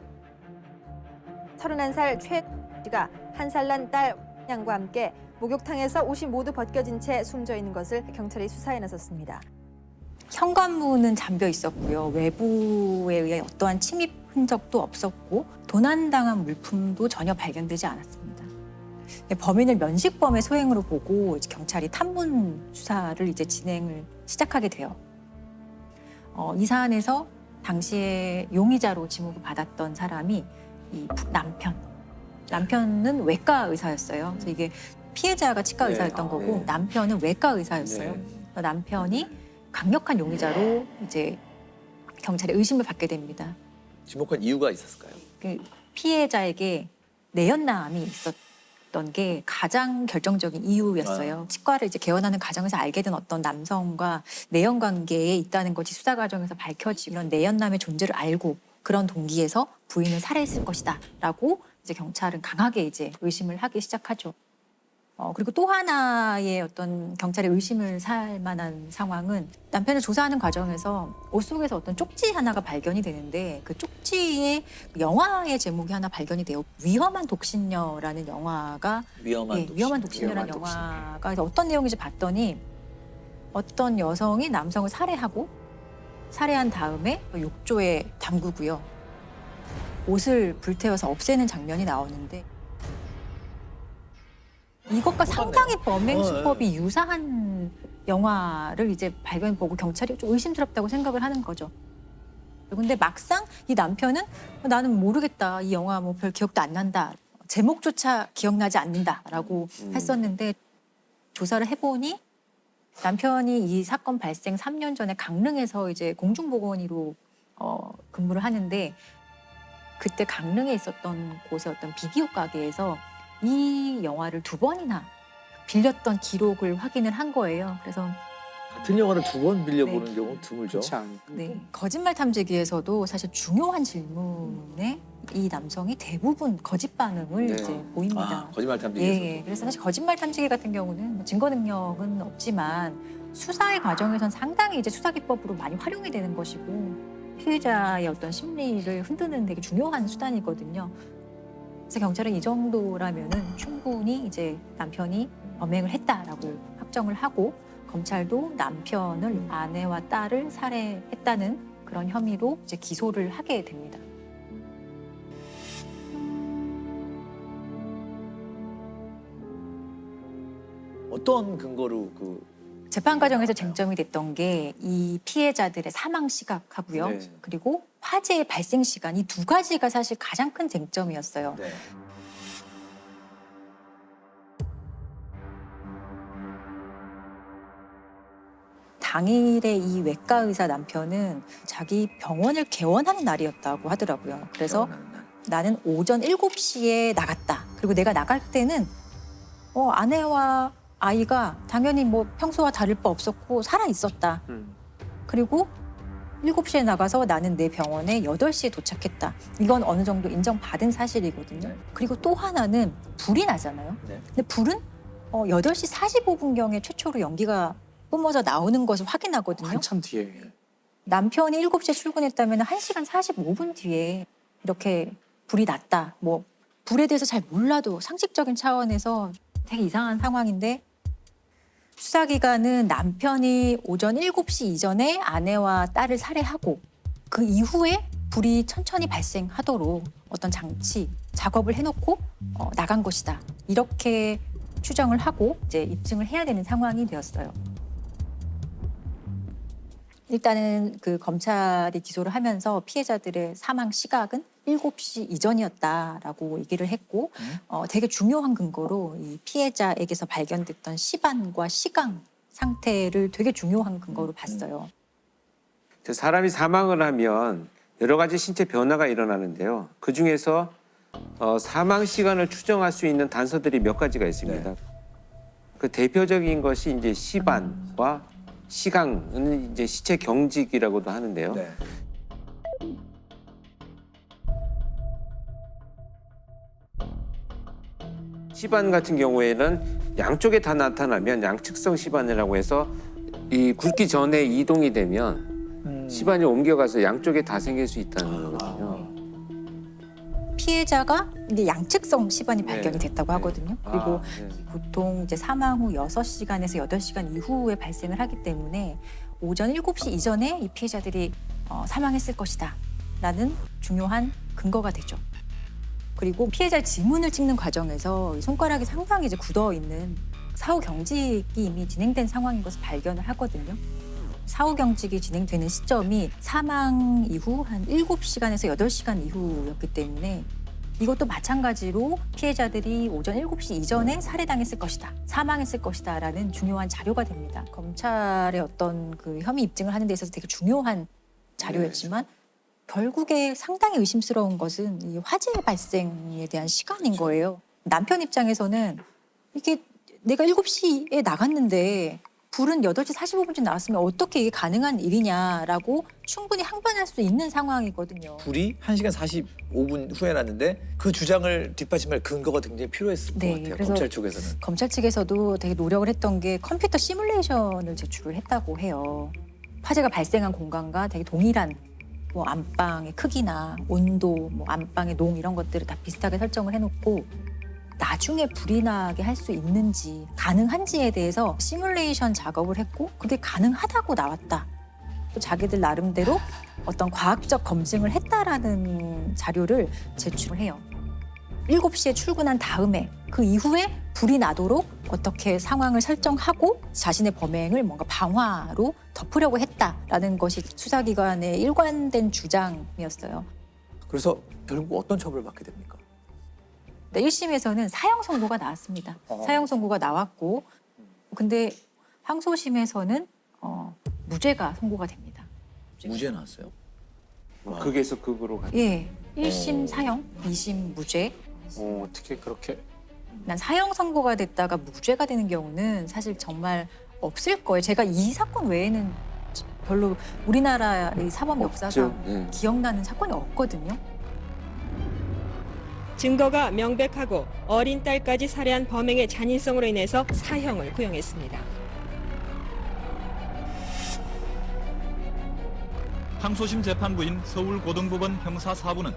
31살 최 씨가 한 살 난 딸 양과 함께 목욕탕에서 옷이 모두 벗겨진 채 숨져 있는 것을 경찰이 수사에 나섰습니다. 현관문은 잠겨 있었고요. 외부에 의해 어떠한 침입 흔적도 없었고 도난당한 물품도 전혀 발견되지 않았습니다. 범인을 면식범의 소행으로 보고 이제 경찰이 탐문 수사를 이제 진행을 시작하게 돼요. 이 사안에서 당시에 용의자로 지목을 받았던 사람이 이 남편은 외과 의사였어요. 그래서 이게 피해자가 치과 의사였던 거고 남편은 외과 의사였어요. 남편이 강력한 용의자로 이제 경찰의 의심을 받게 됩니다. 지목한 이유가 있었을까요? 그 피해자에게 내연남이 있었던 게 가장 결정적인 이유였어요. 치과를 이제 개원하는 과정에서 알게 된 어떤 남성과 내연 관계에 있다는 것이 수사 과정에서 밝혀지고 이런 내연남의 존재를 알고 그런 동기에서 부인을 살해했을 것이다라고 이제 경찰은 강하게 이제 의심을 하기 시작하죠. 그리고 또 하나의 어떤 경찰의 의심을 살 만한 상황은 남편을 조사하는 과정에서 옷 속에서 어떤 쪽지 하나가 발견이 되는데 그 쪽지에 영화의 제목이 하나 발견이 돼요. 위험한 독신녀라는 영화가 위험한 독신녀라는 영화가 그래서 어떤 내용인지 봤더니 어떤 여성이 남성을 살해한 다음에 욕조에 담그고요. 옷을 불태워서 없애는 장면이 나오는데 이것과 상당히 범행 수법이 유사한 영화를 이제 발견해보고 경찰이 좀 의심스럽다고 생각을 하는 거죠. 근데 막상 이 남편은 나는 모르겠다. 이 영화 뭐 별 기억도 안 난다. 제목조차 기억나지 않는다라고 했었는데 조사를 해보니 남편이 이 사건 발생 3년 전에 강릉에서 이제 공중보건의로 근무를 하는데 그때 강릉에 있었던 곳의 어떤 비디오 가게에서 이 영화를 2번이나 빌렸던 기록을 확인을 한 거예요. 그래서 같은 영화를 2번 빌려보는 경우는 드물죠. 네, 거짓말 탐지기에서도 사실 중요한 질문에 이 남성이 대부분 거짓 반응을 이제 보입니다. 거짓말 탐지기에서도. 예, 그래서 사실 거짓말 탐지기 같은 경우는 증거 능력은 없지만 수사의 과정에선 상당히 이제 수사 기법으로 많이 활용이 되는 것이고 피해자의 어떤 심리를 흔드는 되게 중요한 수단이거든요. 그래서 경찰은 이 정도라면은 충분히 이제 남편이 범행을 했다라고 확정을 하고 검찰도 남편을 아내와 딸을 살해했다는 그런 혐의로 이제 기소를 하게 됩니다. 어떤 근거로 그 재판 과정에서 쟁점이 됐던 게 이 피해자들의 사망 시각하고요. 네. 그리고 화재의 발생 시간 이 두 가지가 사실 가장 큰 쟁점이었어요. 네. 당일에 이 외과 의사 남편은 자기 병원을 개원하는 날이었다고 하더라고요. 그래서 나는 오전 7시에 나갔다. 그리고 내가 나갈 때는 아내와 아이가 당연히 뭐 평소와 다를 바 없었고 살아 있었다. 그리고 7시에 나가서 나는 내 병원에 8시에 도착했다. 이건 어느 정도 인정받은 사실이거든요. 그리고 또 하나는 불이 나잖아요. 근데 불은 8시 45분경에 최초로 연기가 뿜어져 나오는 것을 확인하거든요. 한참 뒤에. 남편이 7시에 출근했다면 1시간 45분 뒤에 이렇게 불이 났다. 뭐 불에 대해서 잘 몰라도 상식적인 차원에서 되게 이상한 상황인데 수사기관은 남편이 오전 7시 이전에 아내와 딸을 살해하고 그 이후에 불이 천천히 발생하도록 어떤 장치, 작업을 해놓고 나간 것이다. 이렇게 추정을 하고 이제 입증을 해야 되는 상황이 되었어요. 일단은 그 검찰이 기소를 하면서 피해자들의 사망 시각은 7시 이전이었다라고 얘기를 했고 되게 중요한 근거로 이 피해자에게서 발견됐던 시반과 시강 상태를 되게 중요한 근거로 봤어요. 사람이 사망을 하면 여러 가지 신체 변화가 일어나는데요. 그중에서 사망 시간을 추정할 수 있는 단서들이 몇 가지가 있습니다. 그 대표적인 것이 이제 시반과 시강은 이제 시체 경직이라고도 하는데요. 시반 같은 경우에는 양쪽에 다 나타나면 양측성 시반이라고 해서 이 굵기 전에 이동이 되면 시반이 옮겨가서 양쪽에 다 생길 수 있다는 거거든요. 피해자가 이제 양측성 시반이 발견이 됐다고 하거든요. 그리고 보통 이제 사망 후 6시간에서 8시간 이후에 발생을 하기 때문에 오전 7시 이전에 이 피해자들이 사망했을 것이다 라는 중요한 근거가 되죠. 그리고 피해자의 지문을 찍는 과정에서 손가락이 상당히 이제 굳어 있는 사후 경직이 이미 진행된 상황인 것을 발견을 하거든요. 사후 경직이 진행되는 시점이 사망 이후 한 7시간에서 8시간 이후였기 때문에 이것도 마찬가지로 피해자들이 오전 7시 이전에 살해당했을 것이다, 사망했을 것이다 라는 중요한 자료가 됩니다. 검찰의 어떤 그 혐의 입증을 하는 데 있어서 되게 중요한 자료였지만 결국에 상당히 의심스러운 것은 이 화재 발생에 대한 시간인 거예요. 남편 입장에서는 이게 내가 7시에 나갔는데 불은 8시 45분쯤 나왔으면 어떻게 이게 가능한 일이냐라고 충분히 항변할 수 있는 상황이거든요. 불이 1시간 45분 후에 났는데 그 주장을 뒷받침할 근거가 굉장히 필요했을 것 같아요. 그래서 검찰 쪽에서는. 검찰 측에서도 되게 노력을 했던 게 컴퓨터 시뮬레이션을 제출을 했다고 해요. 화재가 발생한 공간과 되게 동일한 뭐 안방의 크기나 온도, 뭐 안방의 농 이런 것들을 다 비슷하게 설정을 해놓고 나중에 불이 나게 할 수 있는지 가능한지에 대해서 시뮬레이션 작업을 했고 그게 가능하다고 나왔다. 또 자기들 나름대로 어떤 과학적 검증을 했다라는 자료를 제출을 해요. 7시에 출근한 다음에 그 이후에 불이 나도록 어떻게 상황을 설정하고 자신의 범행을 뭔가 방화로 덮으려고 했다라는 것이 수사기관의 일관된 주장이었어요. 그래서 결국 어떤 처벌을 받게 됩니까? 네, 1심에서는 사형 선고가 나왔습니다. 사형 선고가 나왔고 근데 항소심에서는 무죄가 선고가 됩니다. 무죄 나왔어요? 극에서 극으로 갔죠. 예, 1심 사형, 2심 무죄. 어떻게 그렇게? 난 사형 선고가 됐다가 무죄가 되는 경우는 사실 정말 없을 거예요. 제가 이 사건 외에는 별로 우리나라의 사법 역사상 기억나는 사건이 없거든요. 증거가 명백하고 어린 딸까지 살해한 범행의 잔인성으로 인해서 사형을 구형했습니다. 항소심 재판부인 서울고등법원 형사4부는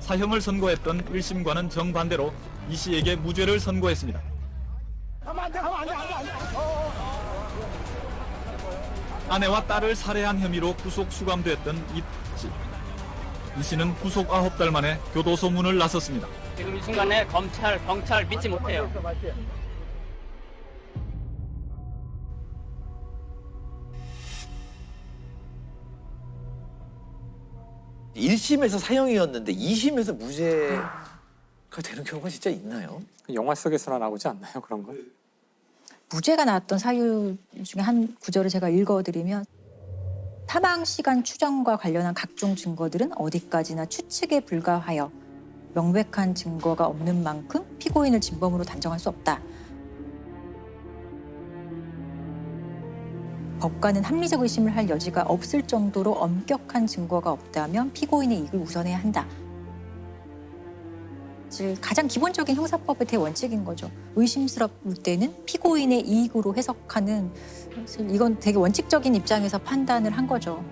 사형을 선고했던 1심과는 정반대로 이 씨에게 무죄를 선고했습니다. 아내와 딸을 살해한 혐의로 구속 수감됐던 이 씨. 이 씨는 구속 9달 만에 교도소 문을 나섰습니다. 지금 이 순간에 검찰, 경찰 믿지 못해요. 1심에서 사형이었는데 2심에서 무죄가 되는 경우가 진짜 있나요? 영화 속에서나 나오지 않나요, 그런 거? 무죄가 나왔던 사유 중에 한 구절을 제가 읽어드리면 사망 시간 추정과 관련한 각종 증거들은 어디까지나 추측에 불과하여 명백한 증거가 없는 만큼 피고인을 진범으로 단정할 수 없다. 법관은 합리적 의심을 할 여지가 없을 정도로 엄격한 증거가 없다면 피고인의 이익을 우선해야 한다. 가장 기본적인 형사법의 대원칙인 거죠. 의심스러울 때는 피고인의 이익으로 해석하는, 이건 되게 원칙적인 입장에서 판단을 한 거죠.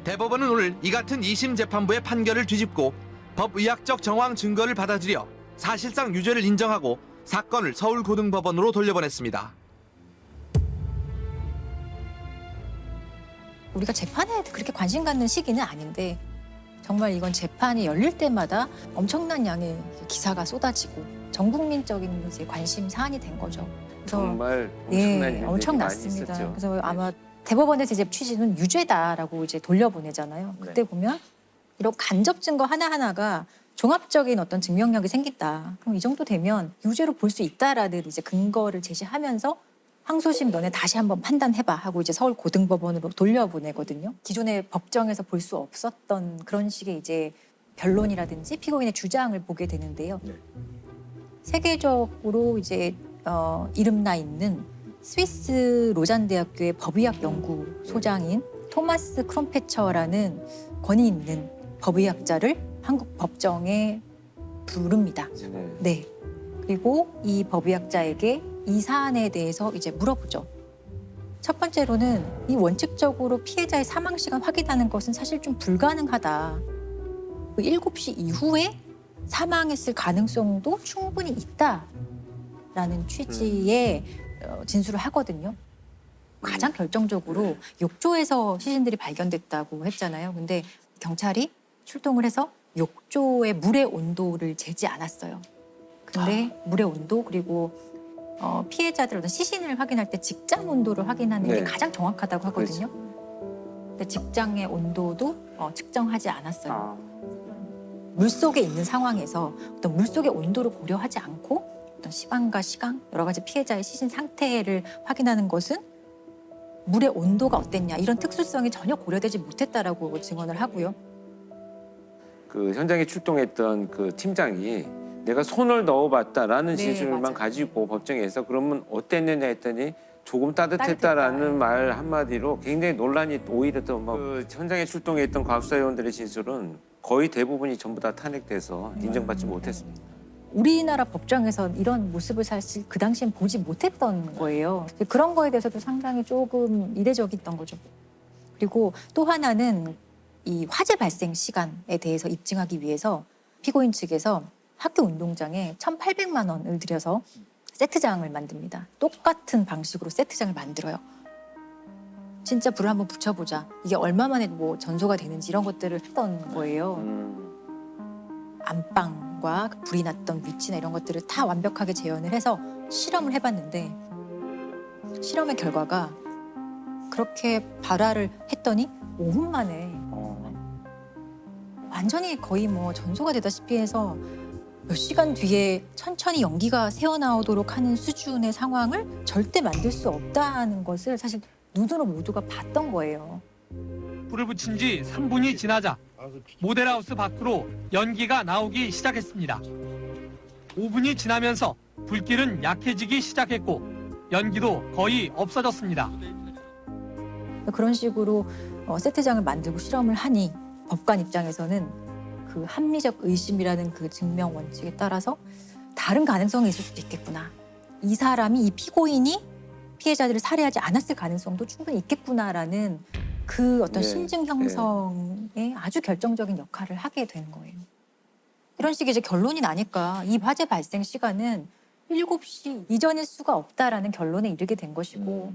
대법원은 오늘 이 같은 2심 재판부의 판결을 뒤집고 법의학적 정황 증거를 받아들여 사실상 유죄를 인정하고 사건을 서울고등법원으로 돌려보냈습니다. 우리가 재판에 그렇게 관심 갖는 시기는 아닌데 정말 이건 재판이 열릴 때마다 엄청난 양의 기사가 쏟아지고 전 국민적인 이제 관심 사안이 된 거죠. 그래서 정말 엄청난 일들이 엄청났습니다. 많이 있었죠. 그래서 아마 대법원에서 이제 취지는 유죄다라고 이제 돌려보내잖아요. 그때 보면 이런 간접 증거 하나하나가 종합적인 어떤 증명력이 생긴다. 그럼 이 정도 되면 유죄로 볼 수 있다라는 이제 근거를 제시하면서 항소심 너네 다시 한번 판단해봐 하고 이제 서울고등법원으로 돌려보내거든요. 기존의 법정에서 볼 수 없었던 그런 식의 이제 변론이라든지 피고인의 주장을 보게 되는데요. 세계적으로 이제 이름나 있는 스위스 로잔 대학교의 법의학 연구소장인 토마스 크롬페처라는 권위 있는 법의학자를 한국 법정에 부릅니다. 네. 그리고 이 법의학자에게 이 사안에 대해서 이제 물어보죠. 첫 번째로는 이 원칙적으로 피해자의 사망 시간 확인하는 것은 사실 좀 불가능하다. 7시 이후에 사망했을 가능성도 충분히 있다라는 취지의 진술을 하거든요. 가장 결정적으로 욕조에서 시신들이 발견됐다고 했잖아요. 근데 경찰이 출동을 해서 욕조의 물의 온도를 재지 않았어요. 근데 물의 온도 그리고 피해자들 어떤 시신을 확인할 때 직장 온도를 확인하는 게 가장 정확하다고 하거든요. 근데 직장의 온도도 측정하지 않았어요. 물속에 있는 상황에서 어떤 물속의 온도를 고려하지 않고 어떤 시간과 시간, 여러 가지 피해자의 시신 상태를 확인하는 것은 물의 온도가 어땠냐 이런 특수성이 전혀 고려되지 못했다라고 증언을 하고요. 그 현장에 출동했던 그 팀장이 내가 손을 넣어봤다라는 네, 진술만 맞아요. 가지고 법정에서 그러면 어땠느냐 했더니 조금 따뜻했다라는 말 한마디로 굉장히 논란이 오히려 더 막 그 현장에 출동했던 과학수사위원들의 진술은 거의 대부분이 전부 다 탄핵돼서 인정받지 못했습니다. 우리나라 법정에서 이런 모습을 사실 그 당시엔 보지 못했던 거예요. 그런 거에 대해서도 상당히 조금 이례적이었던 거죠. 그리고 또 하나는 이 화재 발생 시간에 대해서 입증하기 위해서 피고인 측에서 학교 운동장에 1,800만 원을 들여서 세트장을 만듭니다. 똑같은 방식으로 세트장을 만들어요. 진짜 불을 한번 붙여보자. 이게 얼마 만에 뭐 전소가 되는지 이런 것들을 했던 거예요. 안방과 불이 났던 위치나 이런 것들을 다 완벽하게 재현을 해서 실험을 해봤는데 실험의 결과가 그렇게 발화를 했더니 5분 만에 완전히 거의 뭐 전소가 되다시피 해서 몇 시간 뒤에 천천히 연기가 새어나오도록 하는 수준의 상황을 절대 만들 수 없다는 것을 사실 눈으로 모두가 봤던 거예요. 불을 붙인 지 3분이 지나자 모델하우스 밖으로 연기가 나오기 시작했습니다. 5분이 지나면서 불길은 약해지기 시작했고 연기도 거의 없어졌습니다. 그런 식으로 세트장을 만들고 실험을 하니 법관 입장에서는 그 합리적 의심이라는 그 증명 원칙에 따라서 다른 가능성이 있을 수도 있겠구나. 이 사람이, 이 피고인이 피해자들을 살해하지 않았을 가능성도 충분히 있겠구나라는 그 어떤 심증 형성에 아주 결정적인 역할을 하게 되는 거예요. 이런 식의 이제 결론이 나니까 이 화재 발생 시간은 7시 이전일 수가 없다라는 결론에 이르게 된 것이고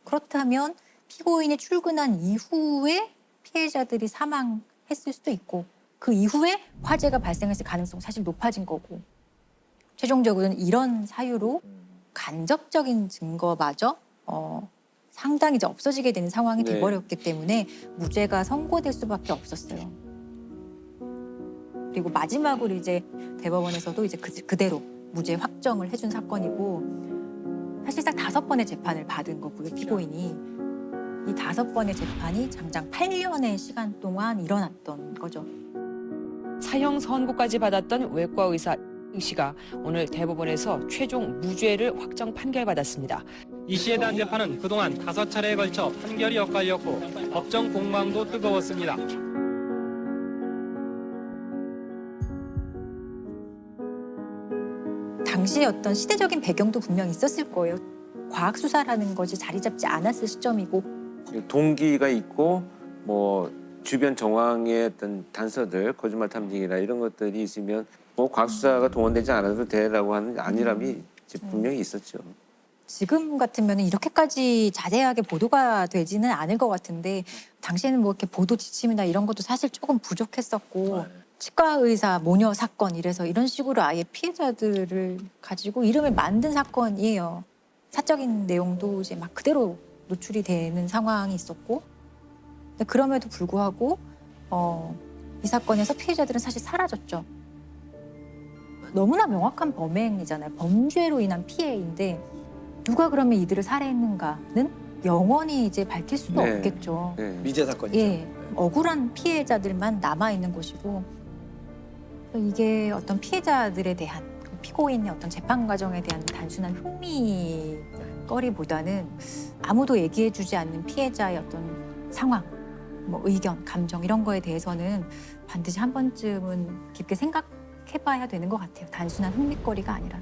그렇다면 피고인이 출근한 이후에 피해자들이 사망했을 수도 있고 그 이후에 화재가 발생했을 가능성 사실 높아진 거고 최종적으로는 이런 사유로 간접적인 증거마저 상당히 이제 없어지게 되는 상황이 돼버렸기 때문에 무죄가 선고될 수밖에 없었어요. 그리고 마지막으로 이제 대법원에서도 이제 그대로 무죄 확정을 해준 사건이고 사실상 5번의 재판을 받은 거고요. 피고인이 이 5번의 재판이 장장 8년의 시간 동안 일어났던 거죠. 사형 선고까지 받았던 외과 의사 이 씨가 오늘 대법원에서 최종 무죄를 확정 판결받았습니다. 이 씨에 대한 재판은 그동안 5차례에 걸쳐 판결이 엇갈렸고 법정 공방도 뜨거웠습니다. 당시에 어떤 시대적인 배경도 분명 있었을 거예요. 과학 수사라는 것이 자리 잡지 않았을 시점이고 동기가 있고 뭐 주변 정황의 어떤 단서들, 거짓말 탐지기나 이런 것들이 있으면 뭐 과학 수사가 동원되지 않아도 되라고 하는 안일함이 이제 분명히 있었죠. 지금 같으면 이렇게까지 자세하게 보도가 되지는 않을 것 같은데 당시에는 뭐 이렇게 보도 지침이나 이런 것도 사실 조금 부족했었고 치과 의사 모녀 사건 이래서 이런 식으로 아예 피해자들을 가지고 이름을 만든 사건이에요. 사적인 내용도 이제 막 그대로 노출이 되는 상황이 있었고 근데 그럼에도 불구하고 이 사건에서 피해자들은 사실 사라졌죠. 너무나 명확한 범행이잖아요. 범죄로 인한 피해인데 누가 그러면 이들을 살해했는가는 영원히 이제 밝힐 수도 없겠죠. 미제 사건이죠. 예, 억울한 피해자들만 남아 있는 곳이고 이게 어떤 피해자들에 대한 피고인의 어떤 재판 과정에 대한 단순한 흥미거리보다는 아무도 얘기해주지 않는 피해자의 어떤 상황, 뭐 의견, 감정 이런 거에 대해서는 반드시 한 번쯤은 깊게 생각해봐야 되는 것 같아요. 단순한 흥미거리가 아니라.